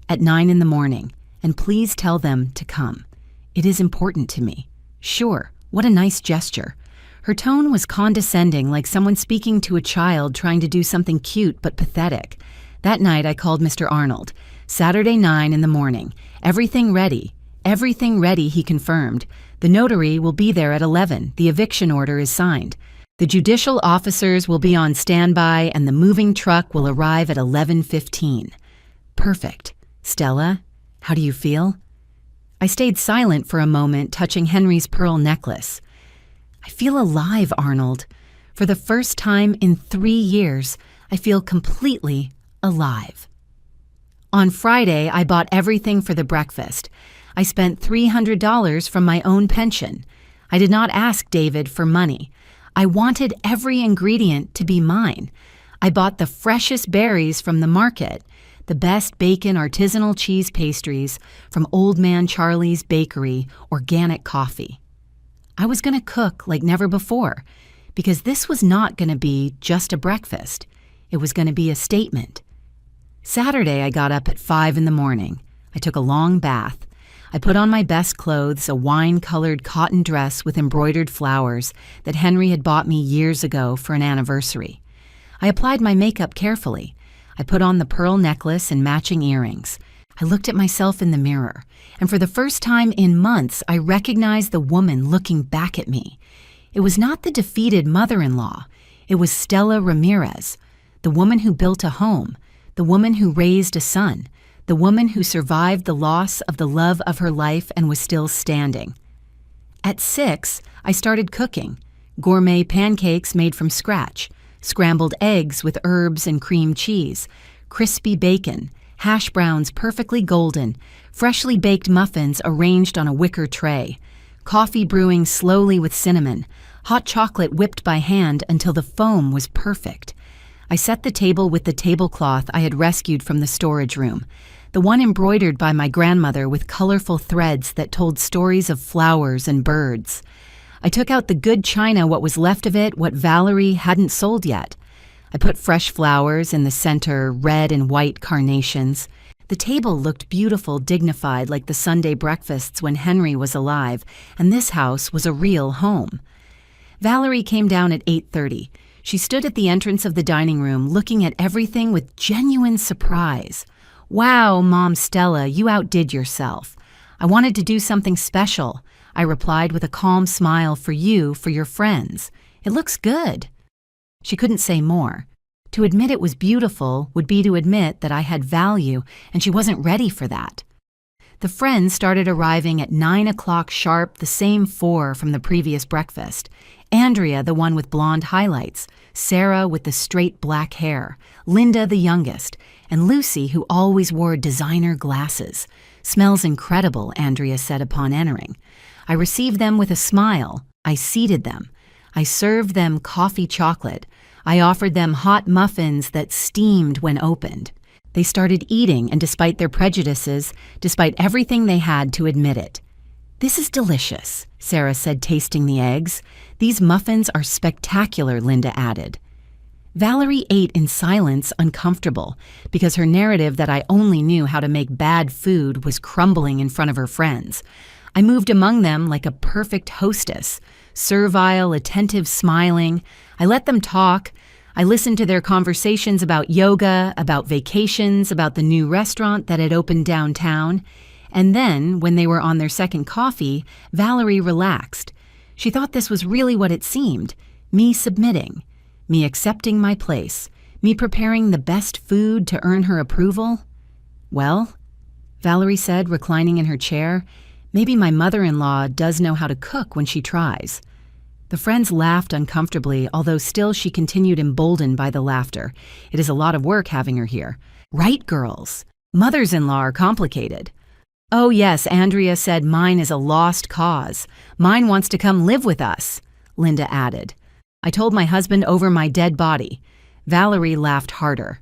At 9 in the morning, and please tell them to come. It is important to me. Sure, what a nice gesture. Her tone was condescending, like someone speaking to a child trying to do something cute but pathetic. That night I called Mr. Arnold. Saturday 9 in the morning. Everything ready. Everything ready, he confirmed. The notary will be there at 11. The eviction order is signed. The judicial officers will be on standby and the moving truck will arrive at 11:15. Perfect. Stella, how do you feel? I stayed silent for a moment, touching Henry's pearl necklace. I feel alive, Arnold. For the first time in 3 years, I feel completely alive. On Friday, I bought everything for the breakfast. I spent $300 from my own pension. I did not ask David for money. I wanted every ingredient to be mine. I bought the freshest berries from the market, the best bacon artisanal cheese pastries from Old Man Charlie's Bakery, organic coffee. I was going to cook like never before, because this was not going to be just a breakfast. It was going to be a statement. Saturday, I got up at 5 in the morning. I took a long bath. I put on my best clothes, a wine-colored cotton dress with embroidered flowers that Henry had bought me years ago for an anniversary. I applied my makeup carefully. I put on the pearl necklace and matching earrings. I looked at myself in the mirror, and for the first time in months, I recognized the woman looking back at me. It was not the defeated mother-in-law. It was Stella Ramirez, the woman who built a home, the woman who raised a son, the woman who survived the loss of the love of her life and was still standing. At 6, I started cooking. Gourmet pancakes made from scratch, scrambled eggs with herbs and cream cheese, crispy bacon, hash browns perfectly golden, freshly baked muffins arranged on a wicker tray, coffee brewing slowly with cinnamon, hot chocolate whipped by hand until the foam was perfect. I set the table with the tablecloth I had rescued from the storage room, the one embroidered by my grandmother with colorful threads that told stories of flowers and birds. I took out the good china, what was left of it, what Valerie hadn't sold yet. I put fresh flowers in the center, red and white carnations. The table looked beautiful, dignified, like the Sunday breakfasts when Henry was alive, and this house was a real home. Valerie came down at 8:30. She stood at the entrance of the dining room, looking at everything with genuine surprise. "Wow, Mom Stella, you outdid yourself. I wanted to do something special," I replied with a calm smile. For you, for your friends. It looks good." She couldn't say more. To admit it was beautiful would be to admit that I had value, and she wasn't ready for that. The friends started arriving at 9 o'clock sharp, the same 4 from the previous breakfast. Andrea, the one with blonde highlights, Sarah with the straight black hair, Linda the youngest, and Lucy, who always wore designer glasses. "Smells incredible," Andrea said upon entering. I received them with a smile. I seated them. I served them coffee chocolate. I offered them hot muffins that steamed when opened. They started eating, and despite their prejudices, despite everything they had to admit it. "This is delicious," Sarah said, tasting the eggs. "These muffins are spectacular," Linda added. Valerie ate in silence, uncomfortable, because her narrative that I only knew how to make bad food was crumbling in front of her friends. I moved among them like a perfect hostess, servile, attentive, smiling. I let them talk. I listened to their conversations about yoga, about vacations, about the new restaurant that had opened downtown. And then, when they were on their second coffee, Valerie relaxed. She thought this was really what it seemed, me submitting, me accepting my place, me preparing the best food to earn her approval. "Well," Valerie said, reclining in her chair, "maybe my mother-in-law does know how to cook when she tries." The friends laughed uncomfortably, although still she continued emboldened by the laughter. "It is a lot of work having her here." "Right, girls. Mothers-in-law are complicated." "Oh yes," Andrea said, "mine is a lost cause. Mine wants to come live with us," Linda added. "I told my husband over my dead body." Valerie laughed harder.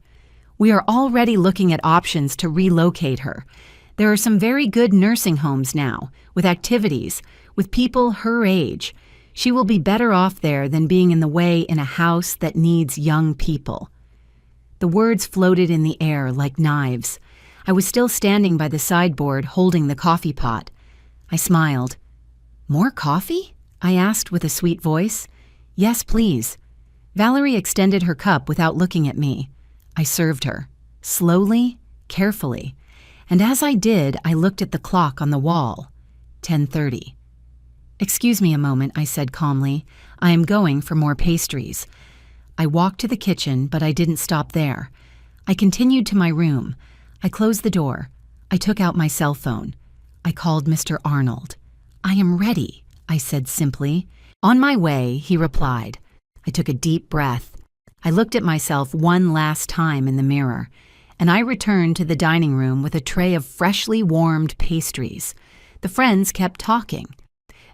"We are already looking at options to relocate her. There are some very good nursing homes now, with activities, with people her age. She will be better off there than being in the way in a house that needs young people." The words floated in the air like knives. I was still standing by the sideboard, holding the coffee pot. I smiled. "More coffee?" I asked with a sweet voice. "Yes, please." Valerie extended her cup without looking at me. I served her, slowly, carefully. And as I did, I looked at the clock on the wall. 10:30. "Excuse me a moment," I said calmly. "I am going for more pastries." I walked to the kitchen, but I didn't stop there. I continued to my room. I closed the door. I took out my cell phone. I called Mr. Arnold. "I am ready," I said simply. "On my way," he replied. I took a deep breath. I looked at myself one last time in the mirror, and I returned to the dining room with a tray of freshly warmed pastries. The friends kept talking.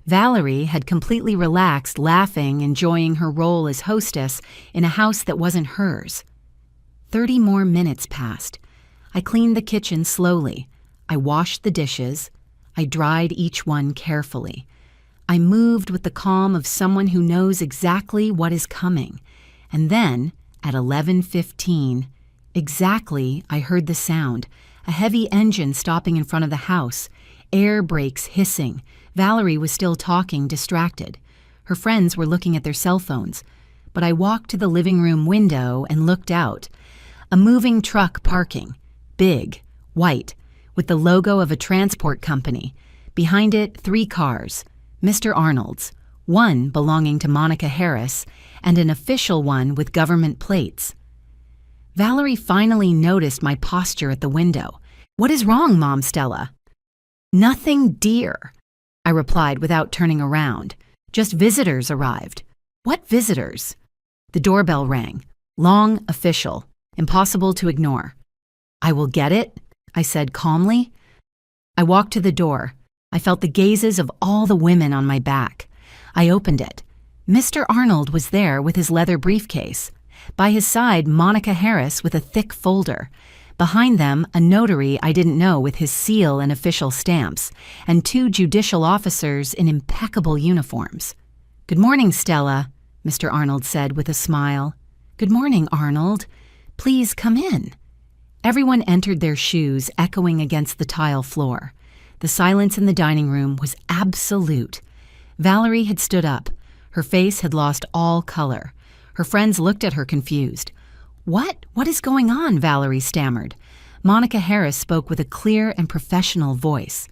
Valerie had completely relaxed, laughing, enjoying her role as hostess in a house that wasn't hers. 30 more minutes passed. I cleaned the kitchen slowly. I washed the dishes. I dried each one carefully. I moved with the calm of someone who knows exactly what is coming. And then, at 11:15, exactly, I heard the sound, a heavy engine stopping in front of the house, air brakes hissing. Valerie was still talking, distracted. Her friends were looking at their cell phones. But I walked to the living room window and looked out. A moving truck parking, big, white, with the logo of a transport company. Behind it, 3 cars, Mr. Arnold's, one belonging to Monica Harris, and an official one with government plates. Valerie finally noticed my posture at the window. "What is wrong, Mom Stella?" "Nothing, dear," I replied without turning around. "Just visitors arrived." "What visitors?" The doorbell rang. Long, official, impossible to ignore. "I will get it," I said calmly. I walked to the door. I felt the gazes of all the women on my back. I opened it. Mr. Arnold was there with his leather briefcase. By his side, Monica Harris with a thick folder. Behind them, a notary I didn't know with his seal and official stamps, and 2 judicial officers in impeccable uniforms. "Good morning, Stella," Mr. Arnold said with a smile. "Good morning, Arnold. Please come in." Everyone entered their shoes, echoing against the tile floor. The silence in the dining room was absolute. Valerie had stood up. Her face had lost all color. Her friends looked at her confused. What is going on?" Valerie stammered. Monica Harris spoke with a clear and professional voice.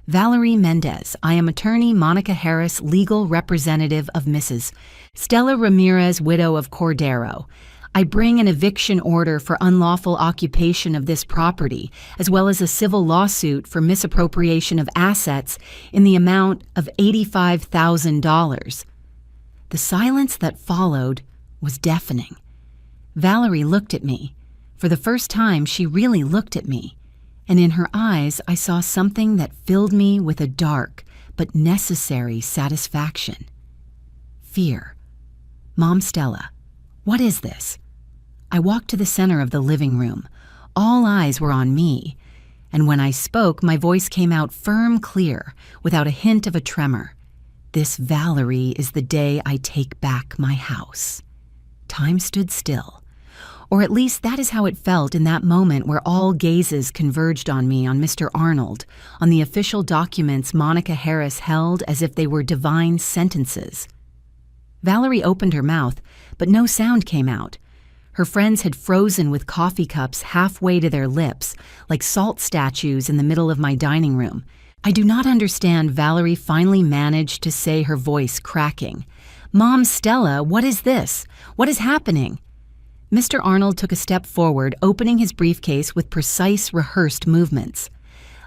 "Valerie Mendez, I am attorney Monica Harris, legal representative of Mrs. Stella Ramirez, widow of Cordero. I bring an eviction order for unlawful occupation of this property, as well as a civil lawsuit for misappropriation of assets in the amount of $85,000. The silence that followed was deafening. Valerie looked at me. For the first time, she really looked at me, and in her eyes I saw something that filled me with a dark but necessary satisfaction. Fear. "Mom Stella, what is this?" I walked to the center of the living room. All eyes were on me, and when I spoke, my voice came out firm, clear, without a hint of a tremor. "This Valerie is the day I take back my house." Time stood still. Or at least that is how it felt in that moment where all gazes converged on me, on Mr. Arnold, on the official documents Monica Harris held as if they were divine sentences. Valerie opened her mouth, but no sound came out. Her friends had frozen with coffee cups halfway to their lips, like salt statues in the middle of my dining room. I do not understand. Valerie finally managed to say, her voice cracking. "Mom Stella, what is this? What is happening?" Mr. Arnold took a step forward, opening his briefcase with precise, rehearsed movements.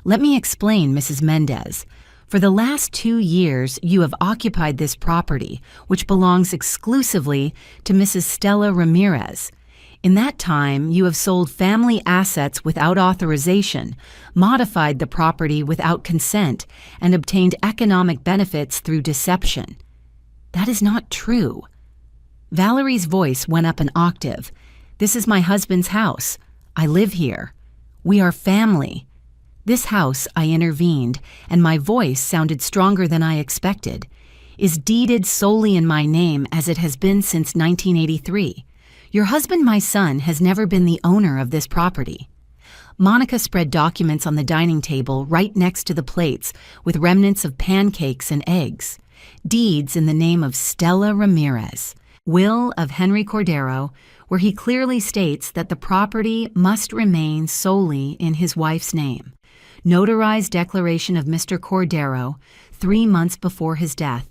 "Let me explain, Mrs. Mendez. For the last 2 years, you have occupied this property, which belongs exclusively to Mrs. Stella Ramirez. In that time, you have sold family assets without authorization, modified the property without consent, and obtained economic benefits through deception. That is not true." Valerie's voice went up an octave. "This is my husband's house. I live here. We are family. This house," I intervened, and my voice sounded stronger than I expected, "is deeded solely in my name as it has been since 1983. Your husband, my son, has never been the owner of this property." Monica spread documents on the dining table right next to the plates with remnants of pancakes and eggs. Deeds in the name of Stella Ramirez. Will of Henry Cordero, where he clearly states that the property must remain solely in his wife's name. Notarized declaration of Mr. Cordero 3 months before his death,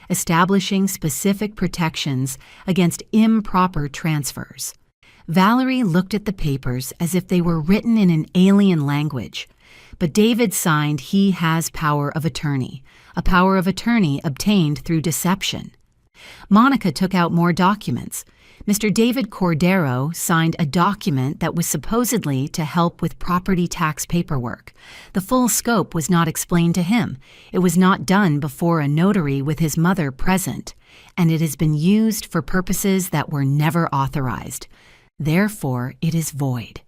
establishing specific protections against improper transfers. Valerie looked at the papers as if they were written in an alien language, but David signed he has power of attorney, a power of attorney obtained through deception. Monica took out more documents. Mr. David Cordero signed a document that was supposedly to help with property tax paperwork. The full scope was not explained to him. It was not done before a notary with his mother present, and it has been used for purposes that were never authorized. Therefore, it is void.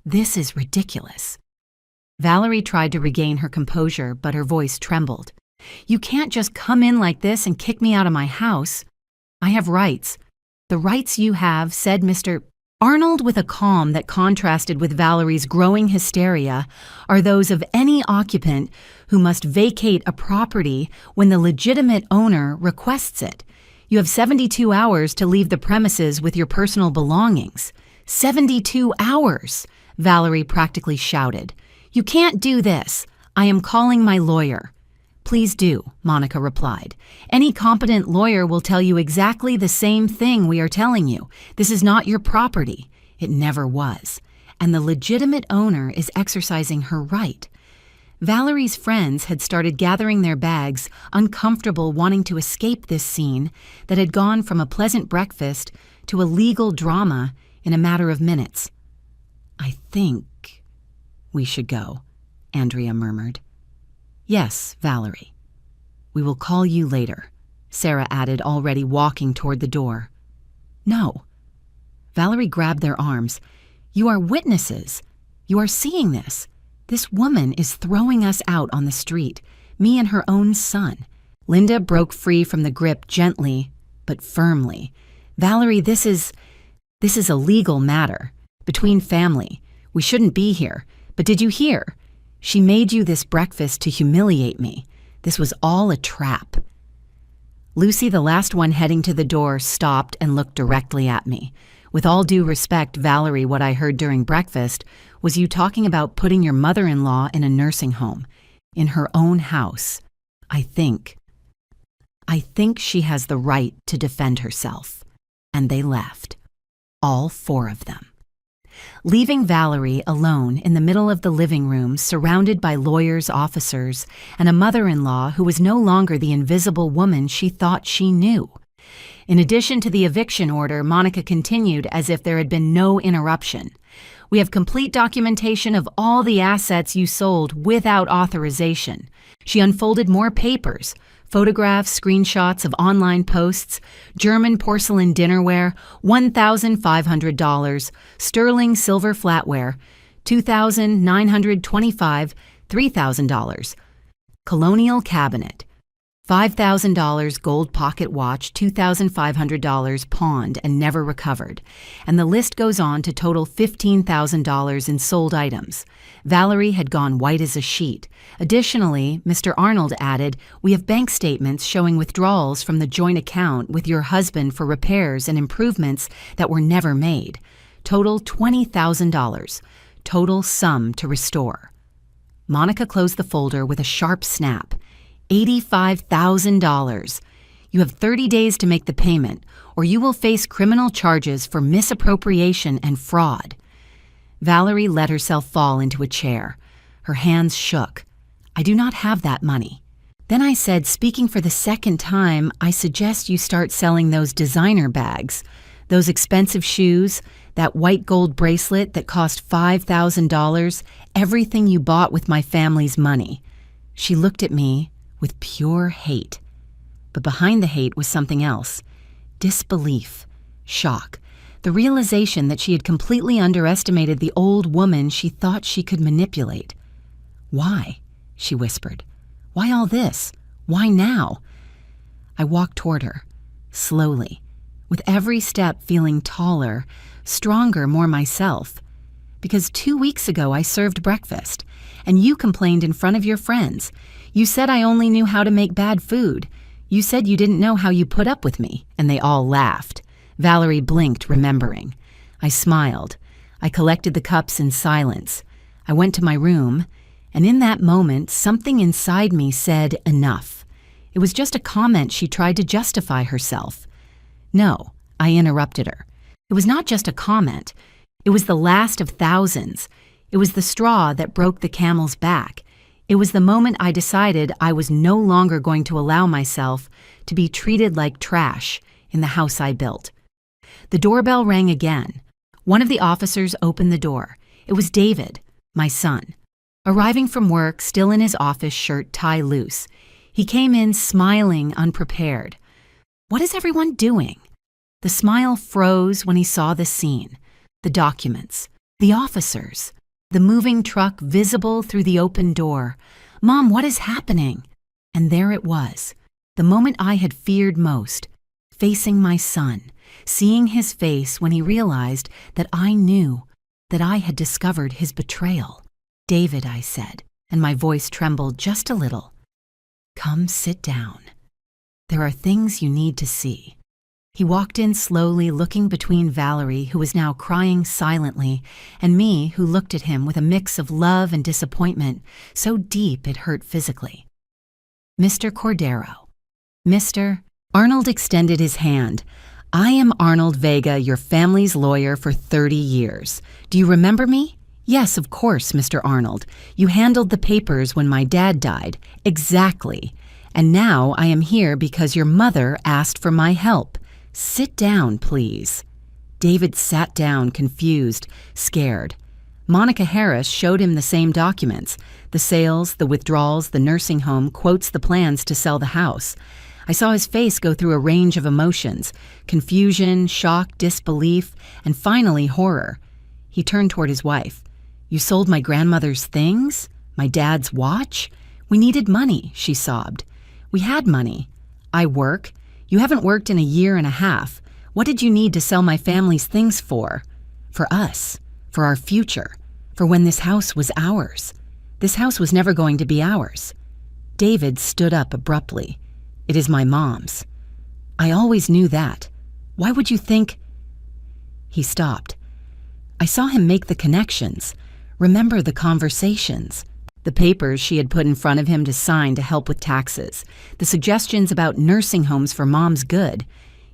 This is ridiculous. Valerie tried to regain her composure, but her voice trembled. You can't just come in like this and kick me out of my house. I have rights. The rights you have, said Mr. Arnold with a calm that contrasted with Valerie's growing hysteria, are those of any occupant who must vacate a property when the legitimate owner requests it. You have 72 hours to leave the premises with your personal belongings. 72 hours, Valerie practically shouted. You can't do this. I am calling my lawyer. Please do, Monica replied. Any competent lawyer will tell you exactly the same thing we are telling you. This is not your property. It never was. And the legitimate owner is exercising her right. Valerie's friends had started gathering their bags, uncomfortable, wanting to escape this scene that had gone from a pleasant breakfast to a legal drama in a matter of minutes. I think we should go, Andrea murmured. Yes, Valerie. We will call you later, Sarah added, already walking toward the door. No. Valerie grabbed their arms. You are witnesses. You are seeing this. This woman is throwing us out on the street, me and her own son. Linda broke free from the grip gently, but firmly. Valerie, this is a legal matter. Between family. We shouldn't be here. But did you hear? She made you this breakfast to humiliate me. This was all a trap. Lucy, the last one heading to the door, stopped and looked directly at me. With all due respect, Valerie, what I heard during breakfast was you talking about putting your mother-in-law in a nursing home, in her own house. I think she has the right to defend herself. And they left. All four of them. Leaving Valerie alone in the middle of the living room, surrounded by lawyers, officers, and a mother-in-law who was no longer the invisible woman she thought she knew. In addition to the eviction order, Monica continued as if there had been no interruption. We have complete documentation of all the assets you sold without authorization. She unfolded more papers. Photographs, screenshots of online posts, German porcelain dinnerware, $1,500, sterling silver flatware, $2,925, $3,000, colonial cabinet, $5,000 gold pocket watch, $2,500 pawned and never recovered, and the list goes on to total $15,000 in sold items. Valerie had gone white as a sheet. Additionally, Mr. Arnold added, we have bank statements showing withdrawals from the joint account with your husband for repairs and improvements that were never made. Total $20,000. Total sum to restore. Monica closed the folder with a sharp snap. $85,000. You have 30 days to make the payment, or you will face criminal charges for misappropriation and fraud. Valerie let herself fall into a chair. Her hands shook. I do not have that money. Then I said, speaking for the second time, I suggest you start selling those designer bags, those expensive shoes, that white gold bracelet that cost $5,000, everything you bought with my family's money. She looked at me with pure hate. But behind the hate was something else. Disbelief, shock, the realization that she had completely underestimated the old woman she thought she could manipulate. Why? She whispered. Why all this? Why now? I walked toward her, slowly, with every step feeling taller, stronger, more myself. Because 2 weeks ago I served breakfast, and you complained in front of your friends. You said I only knew how to make bad food. You said you didn't know how you put up with me, and they all laughed. Valerie blinked, remembering. I smiled. I collected the cups in silence. I went to my room, and in that moment, something inside me said, enough. It was just a comment she tried to justify herself. No, I interrupted her. It was not just a comment. It was the last of thousands. It was the straw that broke the camel's back. It was the moment I decided I was no longer going to allow myself to be treated like trash in the house I built. The doorbell rang again. One of the officers opened the door. It was David, my son. Arriving from work, still in his office shirt, tie loose, he came in smiling, unprepared. What is everyone doing? The smile froze when he saw the scene. The documents, the officers, the moving truck visible through the open door. Mom, what is happening? And there it was, the moment I had feared most, facing my son, seeing his face when he realized that I knew that I had discovered his betrayal. David, I said, and my voice trembled just a little. Come sit down. There are things you need to see. He walked in slowly, looking between Valerie, who was now crying silently, and me, who looked at him with a mix of love and disappointment, so deep it hurt physically. Mr. Cordero. Mr. Arnold extended his hand. I am Arnold Vega, your family's lawyer for 30 years. Do you remember me? Yes, of course, Mr. Arnold. You handled the papers when my dad died. Exactly. And now I am here because your mother asked for my help. Sit down, please. David sat down, confused, scared. Monica Harris showed him the same documents. The sales, the withdrawals, the nursing home, quotes the plans to sell the house. I saw his face go through a range of emotions: confusion, shock, disbelief, and finally horror. He turned toward his wife. You sold my grandmother's things? My dad's watch? We needed money, she sobbed. We had money. I work. You haven't worked in a year and a half. What did you need to sell my family's things for? For us. For our future. For when this house was ours. This house was never going to be ours. David stood up abruptly. It is my mom's. I always knew that. Why would you think... He stopped. I saw him make the connections. Remember the conversations. The papers she had put in front of him to sign to help with taxes. The suggestions about nursing homes for Mom's good.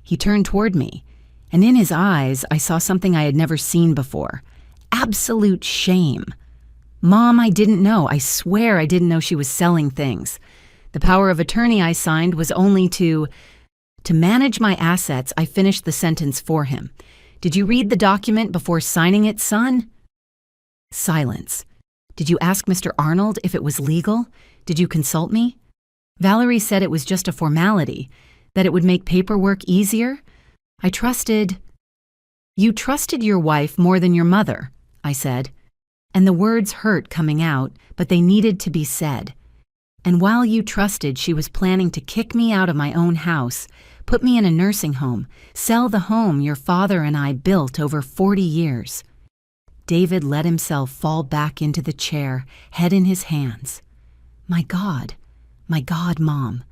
He turned toward me, and in his eyes I saw something I had never seen before. Absolute shame. Mom, I didn't know. I swear I didn't know she was selling things. The power of attorney I signed was only to manage my assets. I finished the sentence for him. Did you read the document before signing it, son? Silence. Did you ask Mr. Arnold if it was legal? Did you consult me? Valerie said it was just a formality, that it would make paperwork easier. I trusted... You trusted your wife more than your mother, I said. And the words hurt coming out, but they needed to be said. And while you trusted she was planning to kick me out of my own house, put me in a nursing home, sell the home your father and I built over 40 years. David let himself fall back into the chair, head in his hands. My God, Mom.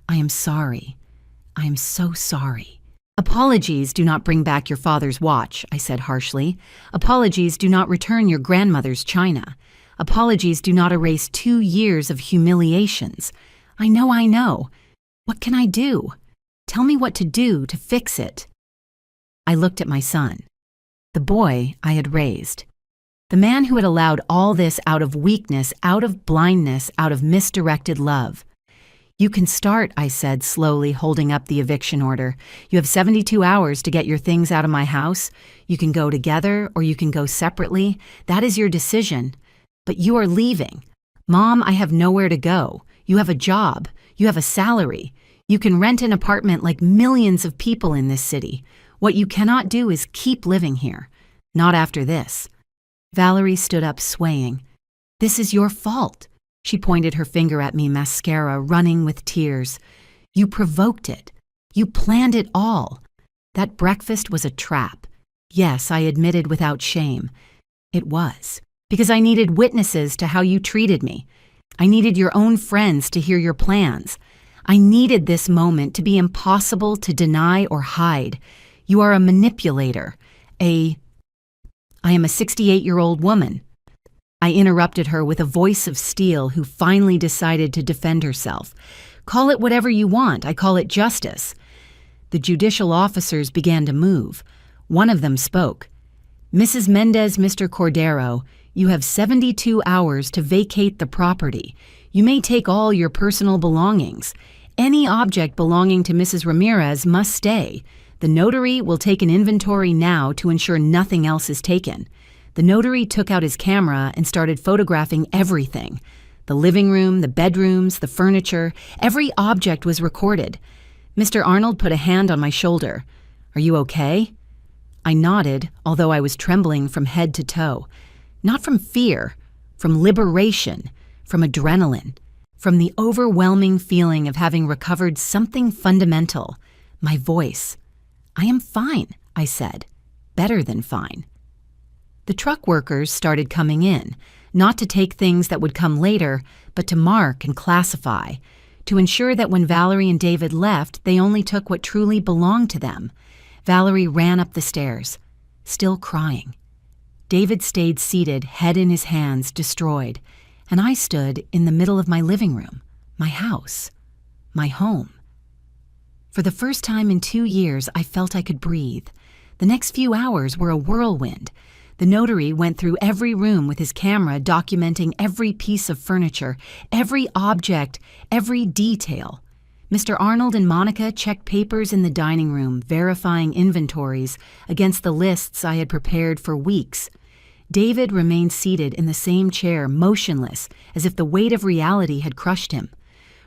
I am sorry. I am so sorry. Apologies do not bring back your father's watch, I said harshly. Apologies do not return your grandmother's china. Apologies do not erase 2 years of humiliations. I know. What can I do? Tell me what to do to fix it. I looked at my son. The boy I had raised. The man who had allowed all this out of weakness, out of blindness, out of misdirected love. You can start, I said, slowly holding up the eviction order. You have 72 hours to get your things out of my house. You can go together or you can go separately. That is your decision. But you are leaving. Mom, I have nowhere to go. You have a job. You have a salary. You can rent an apartment like millions of people in this city. What you cannot do is keep living here. Not after this. Valerie stood up, swaying. This is your fault. She pointed her finger at me, mascara running with tears. You provoked it. You planned it all. That breakfast was a trap. Yes, I admitted without shame. It was. Because I needed witnesses to how you treated me. I needed your own friends to hear your plans. I needed this moment to be impossible to deny or hide. You are a manipulator. I am a 68-year-old woman. I interrupted her with a voice of steel who finally decided to defend herself. Call it whatever you want. I call it justice. The judicial officers began to move. One of them spoke. Mrs. Mendez, Mr. Cordero, you have 72 hours to vacate the property. You may take all your personal belongings. Any object belonging to Mrs. Ramirez must stay. The notary will take an inventory now to ensure nothing else is taken. The notary took out his camera and started photographing everything. The living room, the bedrooms, the furniture, every object was recorded. Mr. Arnold put a hand on my shoulder. "Are you okay?" I nodded, although I was trembling from head to toe. Not from fear, from liberation, from adrenaline, from the overwhelming feeling of having recovered something fundamental, my voice. "I am fine," I said. "Better than fine." The truck workers started coming in, not to take things that would come later, but to mark and classify, to ensure that when Valerie and David left, they only took what truly belonged to them. Valerie ran up the stairs, still crying. David stayed seated, head in his hands, destroyed, and I stood in the middle of my living room, my house, my home. For the first time in 2 years, I felt I could breathe. The next few hours were a whirlwind. The notary went through every room with his camera, documenting every piece of furniture, every object, every detail. Mr. Arnold and Monica checked papers in the dining room, verifying inventories against the lists I had prepared for weeks. David remained seated in the same chair, motionless, as if the weight of reality had crushed him.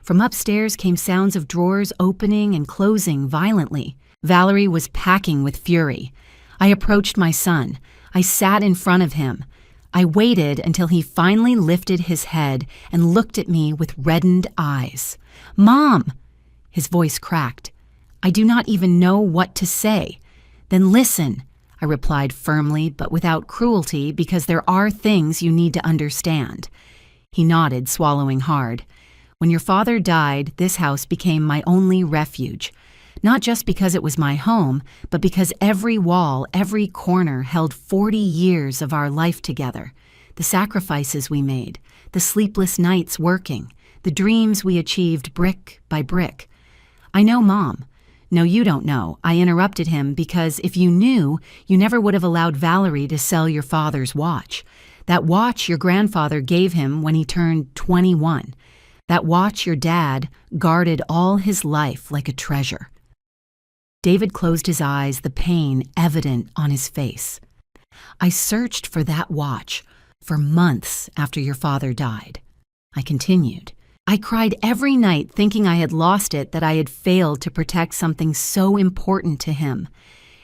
From upstairs came sounds of drawers opening and closing violently. Valerie was packing with fury. I approached my son. I sat in front of him. I waited until he finally lifted his head and looked at me with reddened eyes. "Mom!" His voice cracked. "I do not even know what to say." "Then listen," I replied firmly but without cruelty, because there are things you need to understand. He nodded, swallowing hard. "When your father died, this house became my only refuge. Not just because it was my home, but because every wall, every corner held 40 years of our life together. The sacrifices we made, the sleepless nights working, the dreams we achieved brick by brick. I know, Mom. No, you don't know. I interrupted him because if you knew, you never would have allowed Valerie to sell your father's watch. That watch your grandfather gave him when he turned 21. That watch your dad guarded all his life like a treasure." David closed his eyes, the pain evident on his face. "I searched for that watch for months after your father died." I continued. "I cried every night thinking I had lost it, that I had failed to protect something so important to him.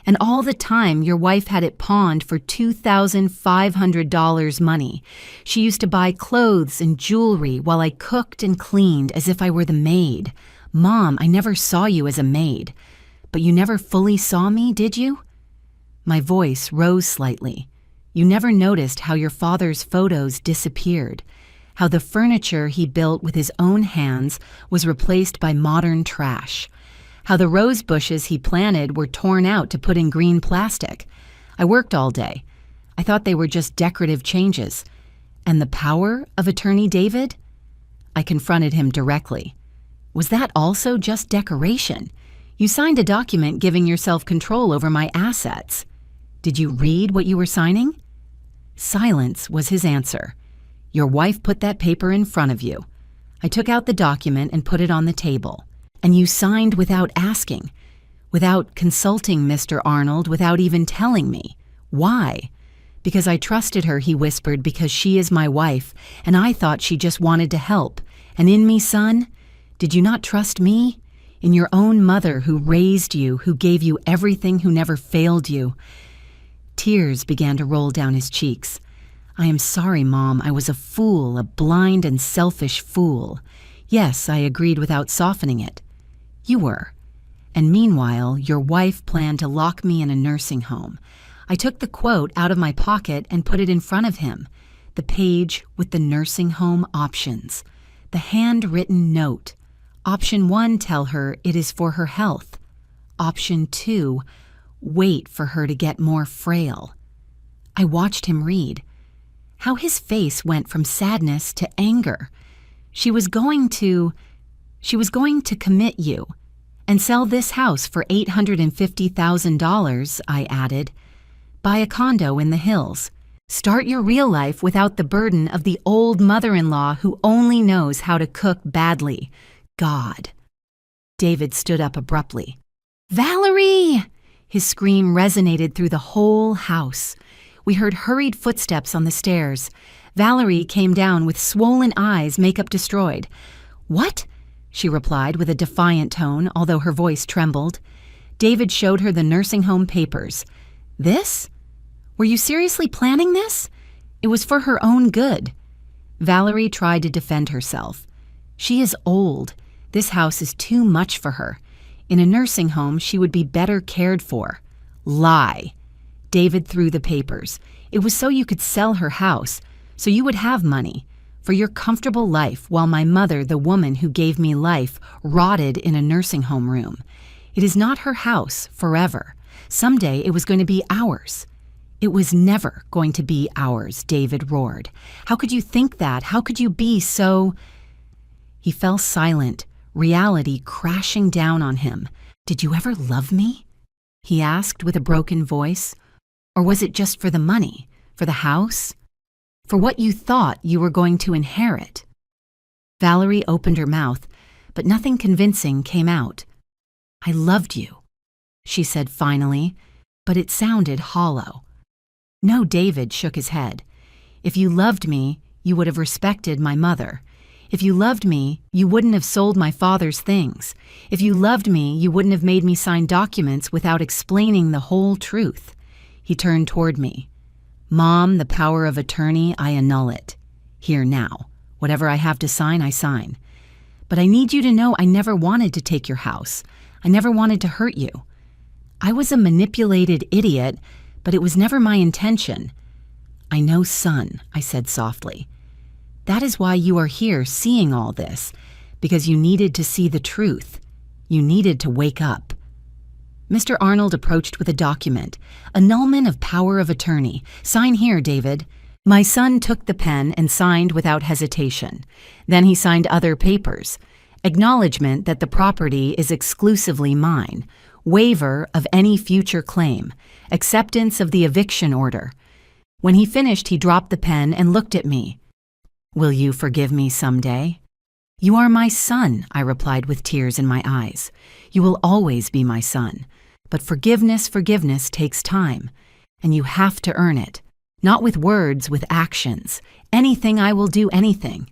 And all the time, your wife had it pawned for $2,500 money. She used to buy clothes and jewelry while I cooked and cleaned as if I were the maid. Mom, I never saw you as a maid. But you never fully saw me, did you?" My voice rose slightly. "You never noticed how your father's photos disappeared, how the furniture he built with his own hands was replaced by modern trash, how the rose bushes he planted were torn out to put in green plastic. I worked all day. I thought they were just decorative changes. And the power of Attorney David?" I confronted him directly. "Was that also just decoration? You signed a document giving yourself control over my assets. Did you read what you were signing?" Silence was his answer. "Your wife put that paper in front of you. I took out the document and put it on the table. And you signed without asking, without consulting Mr. Arnold, without even telling me. Why?" "Because I trusted her," he whispered, "because she is my wife, and I thought she just wanted to help. And in me, son, did you not trust me? In your own mother who raised you, who gave you everything, who never failed you." Tears began to roll down his cheeks. "I am sorry, Mom. I was a fool, a blind and selfish fool." "Yes," I agreed without softening it. "You were. And meanwhile, your wife planned to lock me in a nursing home. I took the quote out of my pocket and put it in front of him, the page with the nursing home options, the handwritten note. Option 1, tell her it is for her health. Option 2, wait for her to get more frail." I watched him read. How his face went from sadness to anger. She was going to commit you and sell this house for $850,000, I added. "Buy a condo in the hills. Start your real life without the burden of the old mother-in-law who only knows how to cook badly. God." David stood up abruptly. "Valerie!" His scream resonated through the whole house. We heard hurried footsteps on the stairs. Valerie came down with swollen eyes, makeup destroyed. "What?" she replied with a defiant tone, although her voice trembled. David showed her the nursing home papers. "This? Were you seriously planning this?" It was for her own good. Valerie tried to defend herself. "She is old. This house is too much for her. In a nursing home, she would be better cared for." "Lie." David threw the papers. "It was so you could sell her house, so you would have money for your comfortable life while my mother, the woman who gave me life, rotted in a nursing home room. It is not her house forever. Someday it was going to be ours." "It was never going to be ours," David roared. "How could you think that? How could you be so—" He fell silent, reality crashing down on him. "Did you ever love me?" he asked with a broken voice. "Or was it just for the money, for the house, for what you thought you were going to inherit?" Valerie opened her mouth, but nothing convincing came out. "I loved you," she said finally, but it sounded hollow. No, David shook his head. "If you loved me, you would have respected my mother. If you loved me, you wouldn't have sold my father's things. If you loved me, you wouldn't have made me sign documents without explaining the whole truth." He turned toward me. "Mom, the power of attorney, I annul it. Here now. Whatever I have to sign, I sign. But I need you to know I never wanted to take your house. I never wanted to hurt you. I was a manipulated idiot, but it was never my intention." "I know, son," I said softly. "That is why you are here seeing all this, because you needed to see the truth. You needed to wake up." Mr. Arnold approached with a document. "Annulment of power of attorney. Sign here, David." My son took the pen and signed without hesitation. Then he signed other papers. Acknowledgement that the property is exclusively mine. Waiver of any future claim. Acceptance of the eviction order. When he finished, he dropped the pen and looked at me. "Will you forgive me someday?" "You are my son," I replied with tears in my eyes. "You will always be my son. But forgiveness takes time, and you have to earn it. Not with words, with actions. Anything, I will do anything."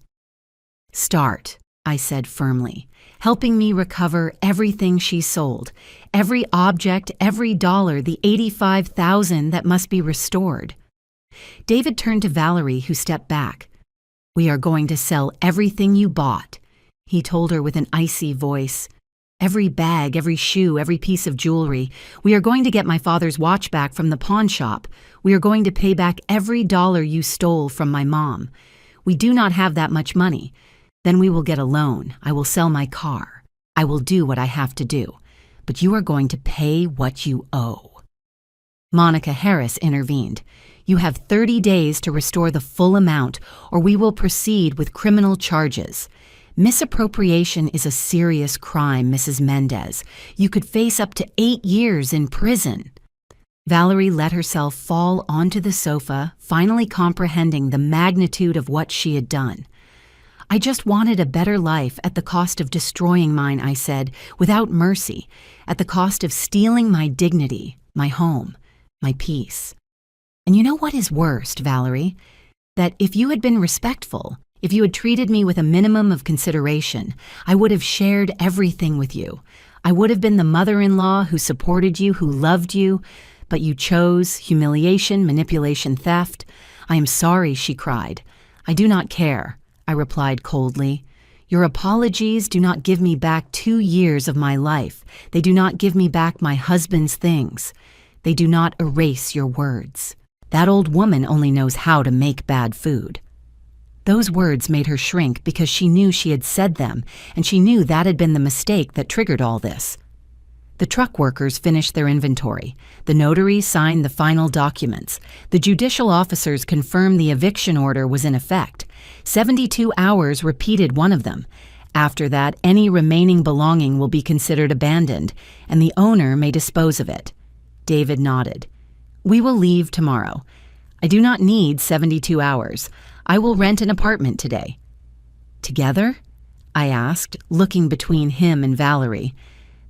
"Start," I said firmly, helping me recover everything she sold, every object, every dollar, the $85,000 that must be restored. David turned to Valerie, who stepped back. "We are going to sell everything you bought," he told her with an icy voice. "Every bag, every shoe, every piece of jewelry. We are going to get my father's watch back from the pawn shop. We are going to pay back every dollar you stole from my mom. We do not have that much money. Then we will get a loan. I will sell my car. I will do what I have to do. But you are going to pay what you owe." Monica Harris intervened. "You have 30 days to restore the full amount, or we will proceed with criminal charges. Misappropriation is a serious crime, Mrs. Mendez. You could face up to 8 years in prison." Valerie let herself fall onto the sofa, finally comprehending the magnitude of what she had done. "I just wanted a better life at the cost of destroying mine," I said, without mercy, "at the cost of stealing my dignity, my home, my peace. And you know what is worst, Valerie? That if you had been respectful, if you had treated me with a minimum of consideration, I would have shared everything with you. I would have been the mother-in-law who supported you, who loved you, but you chose humiliation, manipulation, theft. I am sorry," she cried. "I do not care," I replied coldly. "Your apologies do not give me back 2 years of my life. They do not give me back my husband's things. They do not erase your words. That old woman only knows how to make bad food." Those words made her shrink because she knew she had said them, and she knew that had been the mistake that triggered all this. The truck workers finished their inventory. The notary signed the final documents. The judicial officers confirmed the eviction order was in effect. 72 hours repeated one of them. After that, any remaining belonging will be considered abandoned, and the owner may dispose of it. David nodded. "We will leave tomorrow. I do not need 72 hours. I will rent an apartment today." "Together?" I asked, looking between him and Valerie.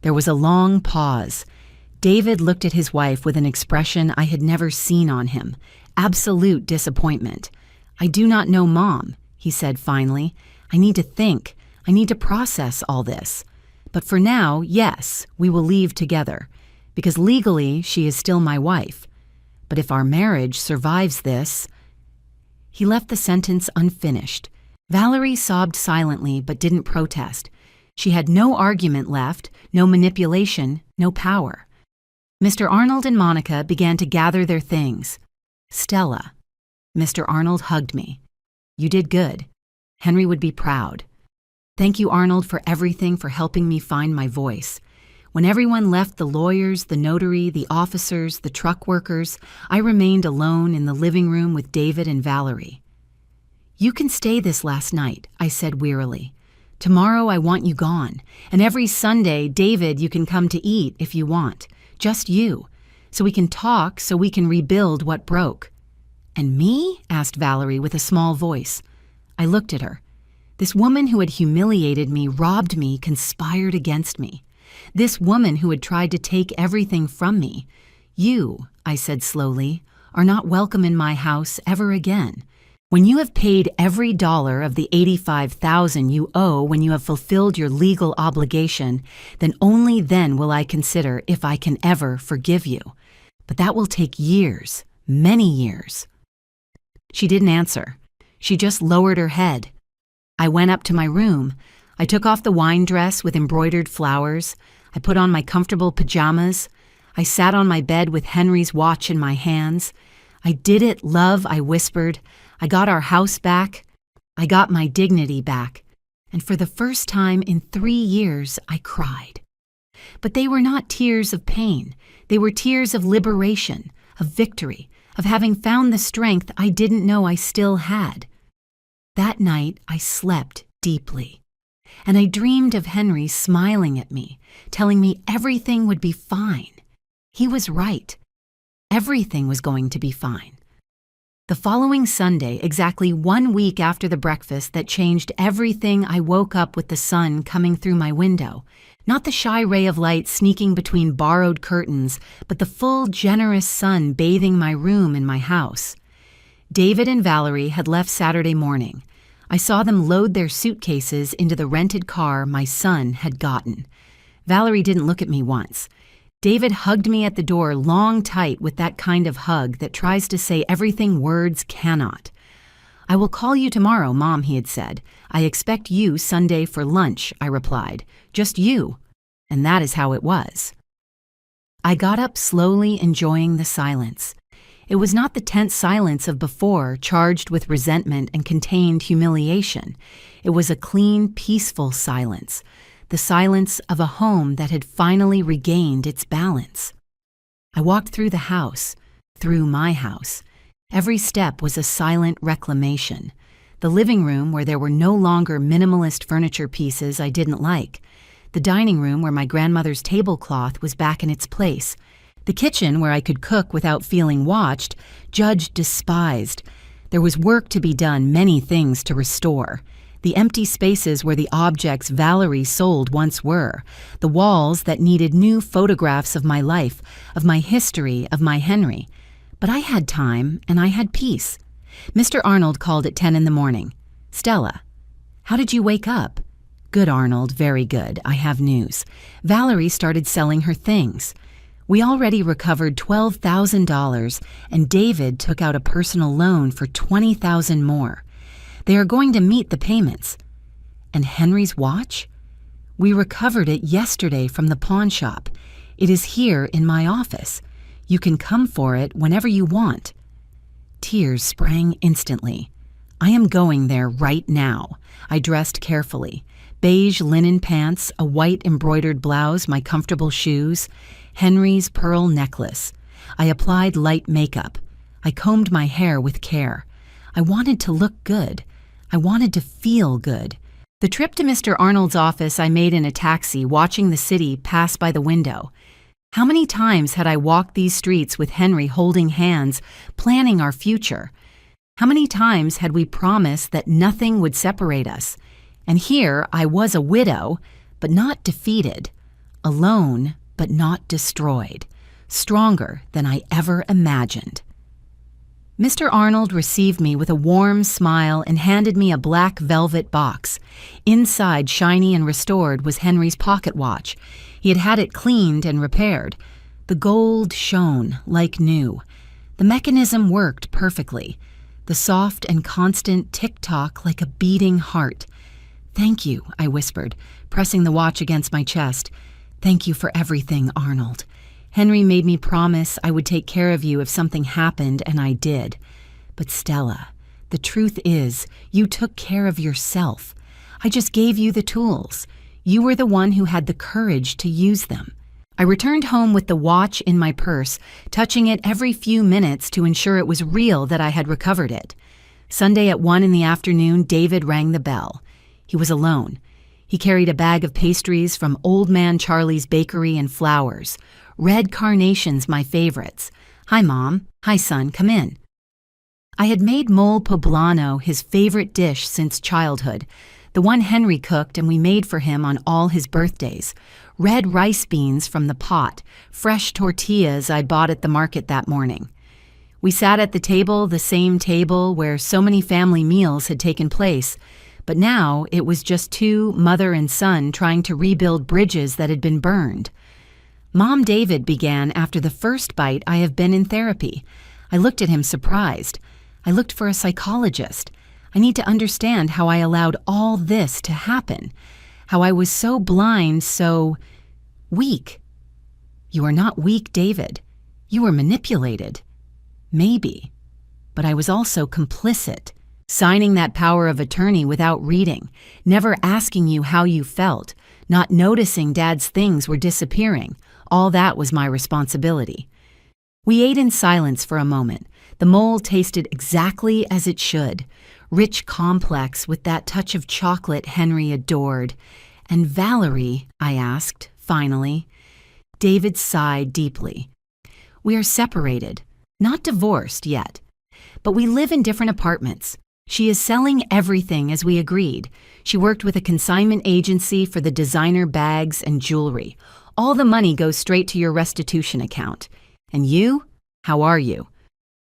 There was a long pause. David looked at his wife with an expression I had never seen on him, absolute disappointment. "I do not know Mom," he said finally. "I need to think. I need to process all this. But for now, yes, we will leave together, because legally she is still my wife. But if our marriage survives this—" He left the sentence unfinished. Valerie sobbed silently but didn't protest. She had no argument left, no manipulation, no power. Mr. Arnold and Monica began to gather their things. "Stella." Mr. Arnold hugged me. "You did good. Henry would be proud. Thank you, Arnold, for everything, for helping me find my voice. When everyone left, the lawyers, the notary, the officers, the truck workers, I remained alone in the living room with David and Valerie. You can stay this last night," I said wearily. "Tomorrow I want you gone, and every Sunday, David, you can come to eat if you want. Just you, so we can talk, so we can rebuild what broke." "And me?" asked Valerie with a small voice. I looked at her. This woman who had humiliated me, robbed me, conspired against me. This woman who had tried to take everything from me. "You," I said slowly, "are not welcome in my house ever again. When you have paid every dollar of the $85,000 you owe, when you have fulfilled your legal obligation, then only then will I consider if I can ever forgive you. But that will take years, many years." She didn't answer. She just lowered her head. I went up to my room. I took off the wine dress with embroidered flowers. I put on my comfortable pajamas. I sat on my bed with Henry's watch in my hands. "I did it, love," I whispered. "I got our house back. I got my dignity back." And for the first time in 3 years, I cried. But they were not tears of pain. They were tears of liberation, of victory, of having found the strength I didn't know I still had. That night, I slept deeply. And I dreamed of Henry smiling at me, telling me everything would be fine. He was right. Everything was going to be fine. The following Sunday, exactly 1 week after the breakfast that changed everything, I woke up with the sun coming through my window. Not the shy ray of light sneaking between borrowed curtains, but the full, generous sun bathing my room and my house. David and Valerie had left Saturday morning. I saw them load their suitcases into the rented car my son had gotten. Valerie didn't look at me once. David hugged me at the door long tight with that kind of hug that tries to say everything words cannot. "I will call you tomorrow, Mom," he had said. "I expect you Sunday for lunch," I replied. "Just you." And that is how it was. I got up slowly, enjoying the silence. It was not the tense silence of before, charged with resentment and contained humiliation. It was a clean, peaceful silence. The silence of a home that had finally regained its balance. I walked through the house, through my house. Every step was a silent reclamation. The living room, where there were no longer minimalist furniture pieces I didn't like. The dining room, where my grandmother's tablecloth was back in its place. The kitchen, where I could cook without feeling watched, judged, despised. There was work to be done, many things to restore. The empty spaces where the objects Valerie sold once were, the walls that needed new photographs of my life, of my history, of my Henry. But I had time, and I had peace. Mr. Arnold called at 10 in the morning. "Stella, how did you wake up?" "Good, Arnold, very good. I have news. Valerie started selling her things. We already recovered $12,000, and David took out a personal loan for $20,000 more. They are going to meet the payments." "And Henry's watch?" "We recovered it yesterday from the pawn shop. It is here in my office. You can come for it whenever you want." Tears sprang instantly. "I am going there right now." I dressed carefully. Beige linen pants, a white embroidered blouse, my comfortable shoes, Henry's pearl necklace. I applied light makeup. I combed my hair with care. I wanted to look good. I wanted to feel good. The trip to Mr. Arnold's office I made in a taxi, watching the city pass by the window. How many times had I walked these streets with Henry holding hands, planning our future? How many times had we promised that nothing would separate us? And here I was, a widow, but not defeated, alone, but not destroyed. stronger than I ever imagined. Mr. Arnold received me with a warm smile and handed me a black velvet box. Inside, shiny and restored, was Henry's pocket watch. He had had it cleaned and repaired. The gold shone like new. The mechanism worked perfectly. The soft and constant tick-tock like a beating heart. "Thank you," I whispered, pressing the watch against my chest. "Thank you for everything, Arnold. Henry made me promise I would take care of you if something happened, and I did. But Stella, the truth is, you took care of yourself. I just gave you the tools. You were the one who had the courage to use them." I returned home with the watch in my purse, touching it every few minutes to ensure it was real that I had recovered it. Sunday at 1 in the afternoon, David rang the bell. He was alone. He carried a bag of pastries from Old Man Charlie's Bakery and flowers. Red carnations, my favorites. "Hi, Mom." "Hi, son, come in." I had made mole poblano his favorite dish since childhood, the one Henry cooked and we made for him on all his birthdays. Red rice beans from the pot, fresh tortillas I bought at the market that morning. We sat at the same table where so many family meals had taken place, but now it was just two, mother and son, trying to rebuild bridges that had been burned. Mom David began after the first bite. "I have been in therapy." I looked at him surprised. I looked for a psychologist. I need to understand how I allowed all this to happen, how I was so blind, so weak. "You are not weak, David. You were manipulated." Maybe. But I was also complicit, signing that power of attorney without reading, never asking you how you felt, not noticing Dad's things were disappearing. All that was my responsibility. We ate in silence for a moment. The mole tasted exactly as it should, rich, complex, with that touch of chocolate Henry adored. "And Valerie?" I asked, finally. David sighed deeply. "We are separated, not divorced yet, but we live in different apartments. She is selling everything as we agreed. She worked with a consignment agency for the designer bags and jewelry. All the money goes straight to your restitution account. And you? How are you?"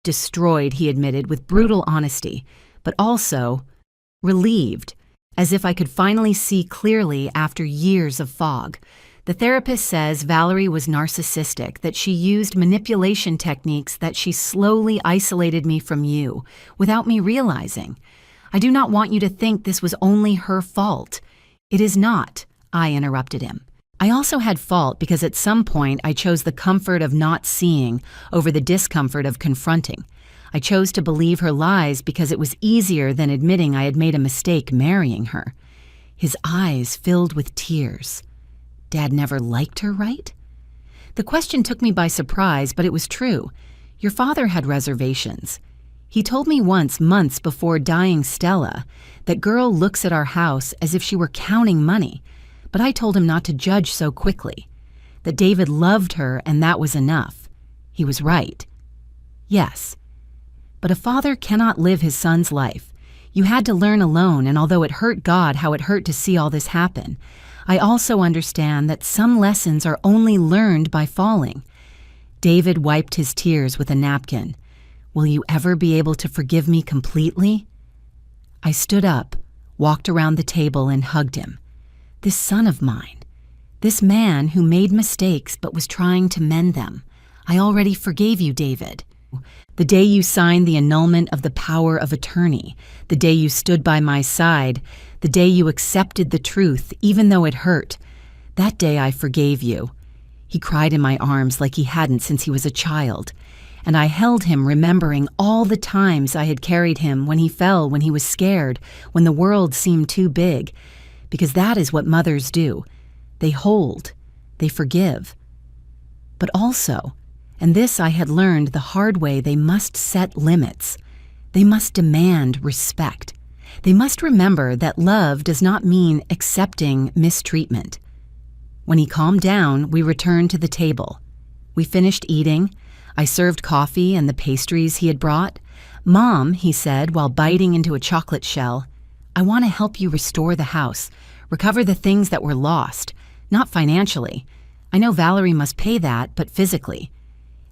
"Destroyed," he admitted with brutal honesty, but also relieved, as if I could finally see clearly after years of fog. "The therapist says Valerie was narcissistic, that she used manipulation techniques, that she slowly isolated me from you, without me realizing. I do not want you to think this was only her fault. It is not," I interrupted him. I also had fault because at some point I chose the comfort of not seeing over the discomfort of confronting. I chose to believe her lies because it was easier than admitting I had made a mistake marrying her. His eyes filled with tears. Dad never liked her, right? The question took me by surprise, but it was true. Your father had reservations. He told me once, months before dying Stella, that girl looks at our house as if she were counting money. But I told him not to judge so quickly, that David loved her and that was enough. He was right. Yes. But a father cannot live his son's life. You had to learn alone, and although it hurt God how it hurt to see all this happen, I also understand that some lessons are only learned by falling. David wiped his tears with a napkin. "Will you ever be able to forgive me completely?" I stood up, walked around the table, and hugged him. This son of mine, this man who made mistakes but was trying to mend them. I already forgave you, David. The day you signed the annulment of the power of attorney, the day you stood by my side, the day you accepted the truth, even though it hurt, that day I forgave you. He cried in my arms like he hadn't since he was a child, and I held him, remembering all the times I had carried him when he fell, when he was scared, when the world seemed too big, because that is what mothers do. They hold, they forgive. But also, and this I had learned the hard way, they must set limits. They must demand respect. They must remember that love does not mean accepting mistreatment. When he calmed down, we returned to the table. We finished eating. I served coffee and the pastries he had brought. "Mom," he said while biting into a chocolate shell, "I want to help you restore the house, recover the things that were lost, not financially. I know Valerie must pay that, but physically.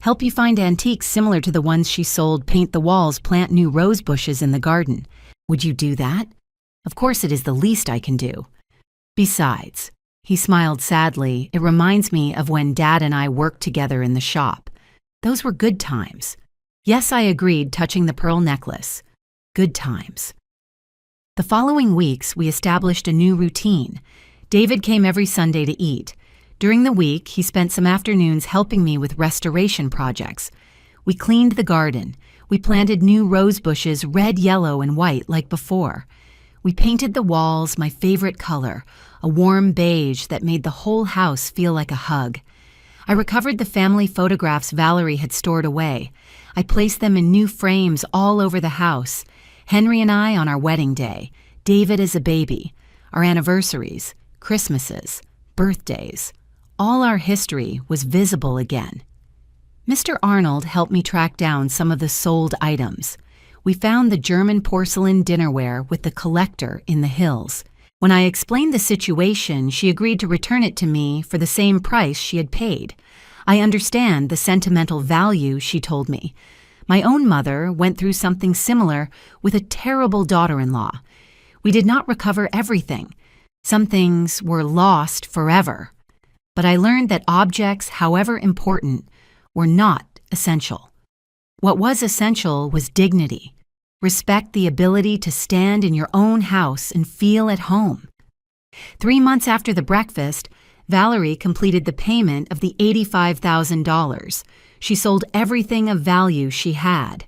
help you find antiques similar to the ones she sold, paint the walls, plant new rose bushes in the garden. Would you do that? Of course it is the least I can do. Besides, he smiled sadly, it reminds me of when Dad and I worked together in the shop. Those were good times. Yes, I agreed, touching the pearl necklace. Good times. The following weeks, we established a new routine. David came every Sunday to eat. During the week, he spent some afternoons helping me with restoration projects. We cleaned the garden. We planted new rose bushes, red, yellow, and white like before. We painted the walls my favorite color, a warm beige that made the whole house feel like a hug. I recovered the family photographs Valerie had stored away. I placed them in new frames all over the house. Henry and I on our wedding day, David as a baby, our anniversaries, Christmases, birthdays. All our history was visible again. Mr. Arnold helped me track down some of the sold items. We found the German porcelain dinnerware with the collector in the hills. When I explained the situation, she agreed to return it to me for the same price she had paid. I understand the sentimental value, she told me. My own mother went through something similar with a terrible daughter-in-law. We did not recover everything. Some things were lost forever. But I learned that objects, however important, were not essential. What was essential was dignity. Respect the ability to stand in your own house and feel at home. 3 months after the breakfast, Valerie completed the payment of the $85,000. She sold everything of value she had.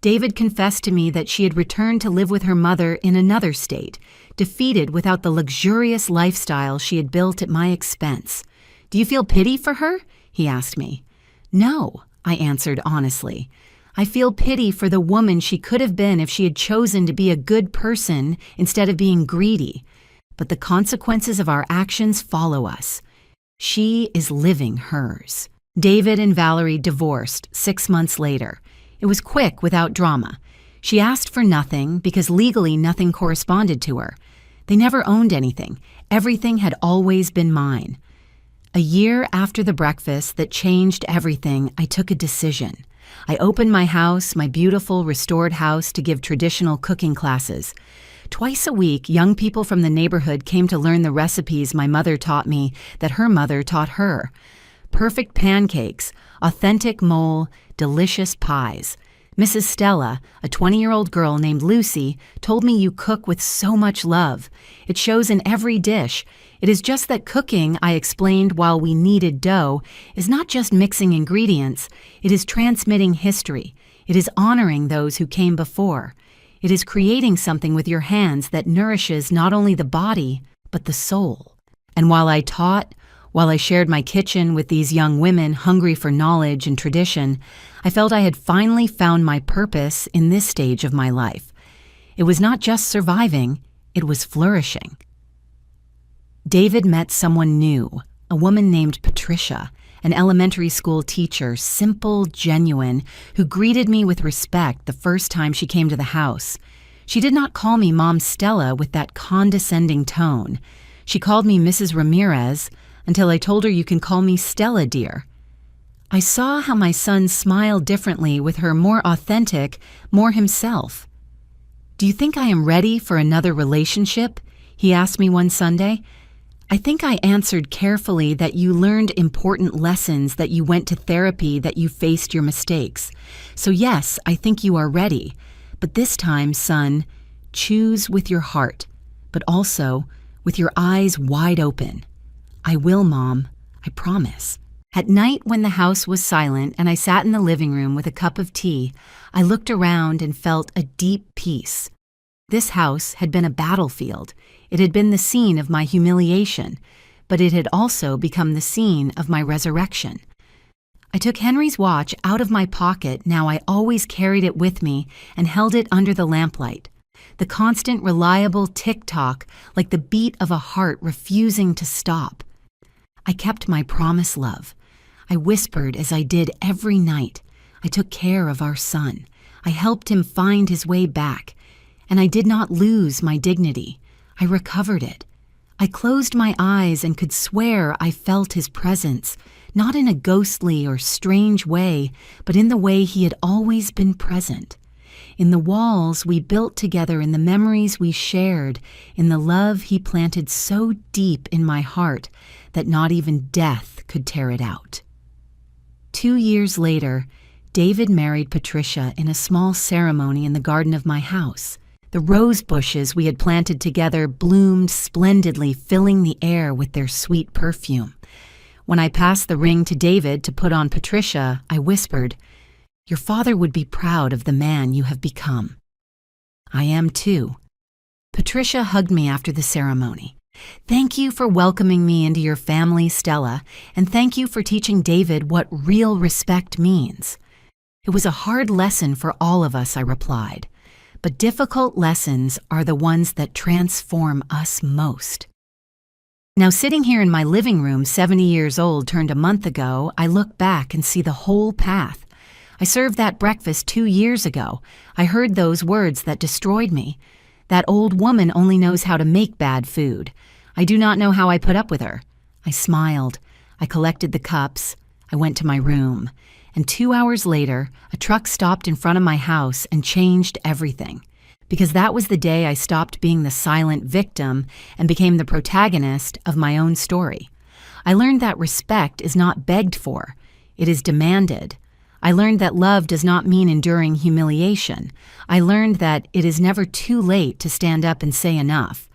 David confessed to me that she had returned to live with her mother in another state, defeated without the luxurious lifestyle she had built at my expense. "Do you feel pity for her?" he asked me. "No," I answered honestly. "I feel pity for the woman she could have been if she had chosen to be a good person instead of being greedy. But the consequences of our actions follow us. She is living hers." David and Valerie divorced 6 months later. It was quick without drama. She asked for nothing because legally nothing corresponded to her. They never owned anything. Everything had always been mine. A year after the breakfast that changed everything, I took a decision. I opened my house, my beautiful restored house, to give traditional cooking classes. Twice a week, young people from the neighborhood came to learn the recipes my mother taught me that her mother taught her. Perfect pancakes, authentic mole, delicious pies. Mrs. Stella, a 20-year-old girl named Lucy, told me you cook with so much love. It shows in every dish. It is just that cooking, I explained while we kneaded dough, is not just mixing ingredients. It is transmitting history. It is honoring those who came before. It is creating something with your hands that nourishes not only the body, but the soul. And while I taught, while I shared my kitchen with these young women hungry for knowledge and tradition, I felt I had finally found my purpose in this stage of my life. It was not just surviving, it was flourishing. David met someone new, a woman named Patricia, an elementary school teacher, simple, genuine, who greeted me with respect the first time she came to the house. She did not call me Mom Stella with that condescending tone. She called me Mrs. Ramirez, until I told her, "You can call me Stella, dear." I saw how my son smiled differently with her, more authentic, more himself. "Do you think I am ready for another relationship?" he asked me one Sunday. I think I answered carefully that you learned important lessons, that you went to therapy, that you faced your mistakes. So yes, I think you are ready. But this time, son, choose with your heart, but also with your eyes wide open. "I will, Mom. I promise." At night, when the house was silent and I sat in the living room with a cup of tea, I looked around and felt a deep peace. This house had been a battlefield. It had been the scene of my humiliation, but it had also become the scene of my resurrection. I took Henry's watch out of my pocket. Now I always carried it with me and held it under the lamplight. The constant, reliable tick-tock, like the beat of a heart refusing to stop. I kept my promise, love. I whispered as I did every night. I took care of our son. I helped him find his way back. And I did not lose my dignity. I recovered it. I closed my eyes and could swear I felt his presence, not in a ghostly or strange way, but in the way he had always been present. In the walls we built together, in the memories we shared, in the love he planted so deep in my heart that not even death could tear it out. 2 years later, David married Patricia in a small ceremony in the garden of my house. The rose bushes we had planted together bloomed splendidly, filling the air with their sweet perfume. When I passed the ring to David to put on Patricia, I whispered, "Your father would be proud of the man you have become." I am too. Patricia hugged me after the ceremony. "Thank you for welcoming me into your family, Stella, and thank you for teaching David what real respect means." "It was a hard lesson for all of us," I replied. "But difficult lessons are the ones that transform us most." Now, sitting here in my living room, 70 years old turned a month ago, I look back and see the whole path. I served that breakfast 2 years ago. I heard those words that destroyed me. "That old woman only knows how to make bad food. I do not know how I put up with her." I smiled. I collected the cups. I went to my room. And 2 hours later, a truck stopped in front of my house and changed everything. Because that was the day I stopped being the silent victim and became the protagonist of my own story. I learned that respect is not begged for. It is demanded. I learned that love does not mean enduring humiliation. I learned that it is never too late to stand up and say enough.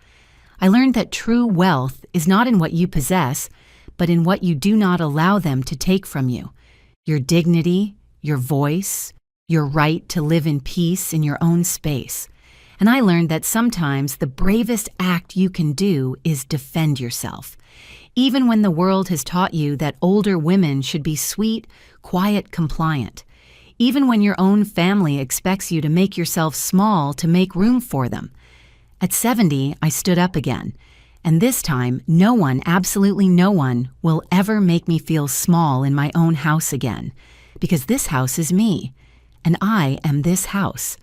I learned that true wealth is not in what you possess, but in what you do not allow them to take from you. Your dignity, your voice, your right to live in peace in your own space. And I learned that sometimes the bravest act you can do is defend yourself. Even when the world has taught you that older women should be sweet, quiet, compliant. Even when your own family expects you to make yourself small to make room for them. At 70, I stood up again. And this time, no one, absolutely no one, will ever make me feel small in my own house again. Because this house is me. And I am this house.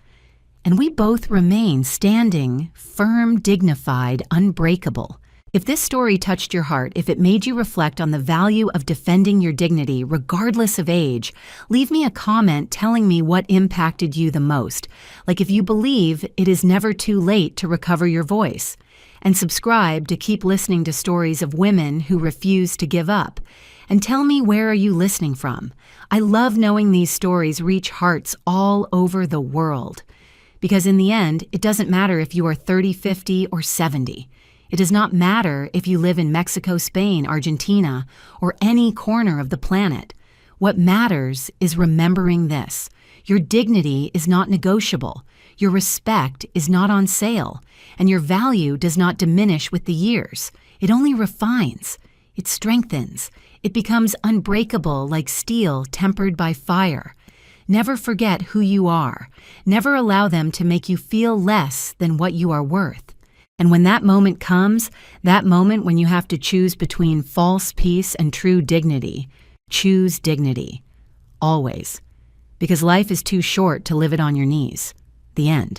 And we both remain standing, firm, dignified, unbreakable. If this story touched your heart, if it made you reflect on the value of defending your dignity regardless of age, leave me a comment telling me what impacted you the most. Like if you believe it is never too late to recover your voice. And subscribe to keep listening to stories of women who refuse to give up. And tell me, where are you listening from? I love knowing these stories reach hearts all over the world. Because in the end, it doesn't matter if you are 30, 50, or 70. It does not matter if you live in Mexico, Spain, Argentina, or any corner of the planet. What matters is remembering this. Your dignity is not negotiable. Your respect is not on sale. And your value does not diminish with the years. It only refines. It strengthens. It becomes unbreakable like steel tempered by fire. Never forget who you are. Never allow them to make you feel less than what you are worth. And when that moment comes, that moment when you have to choose between false peace and true dignity, choose dignity. Always. Because life is too short to live it on your knees. The end.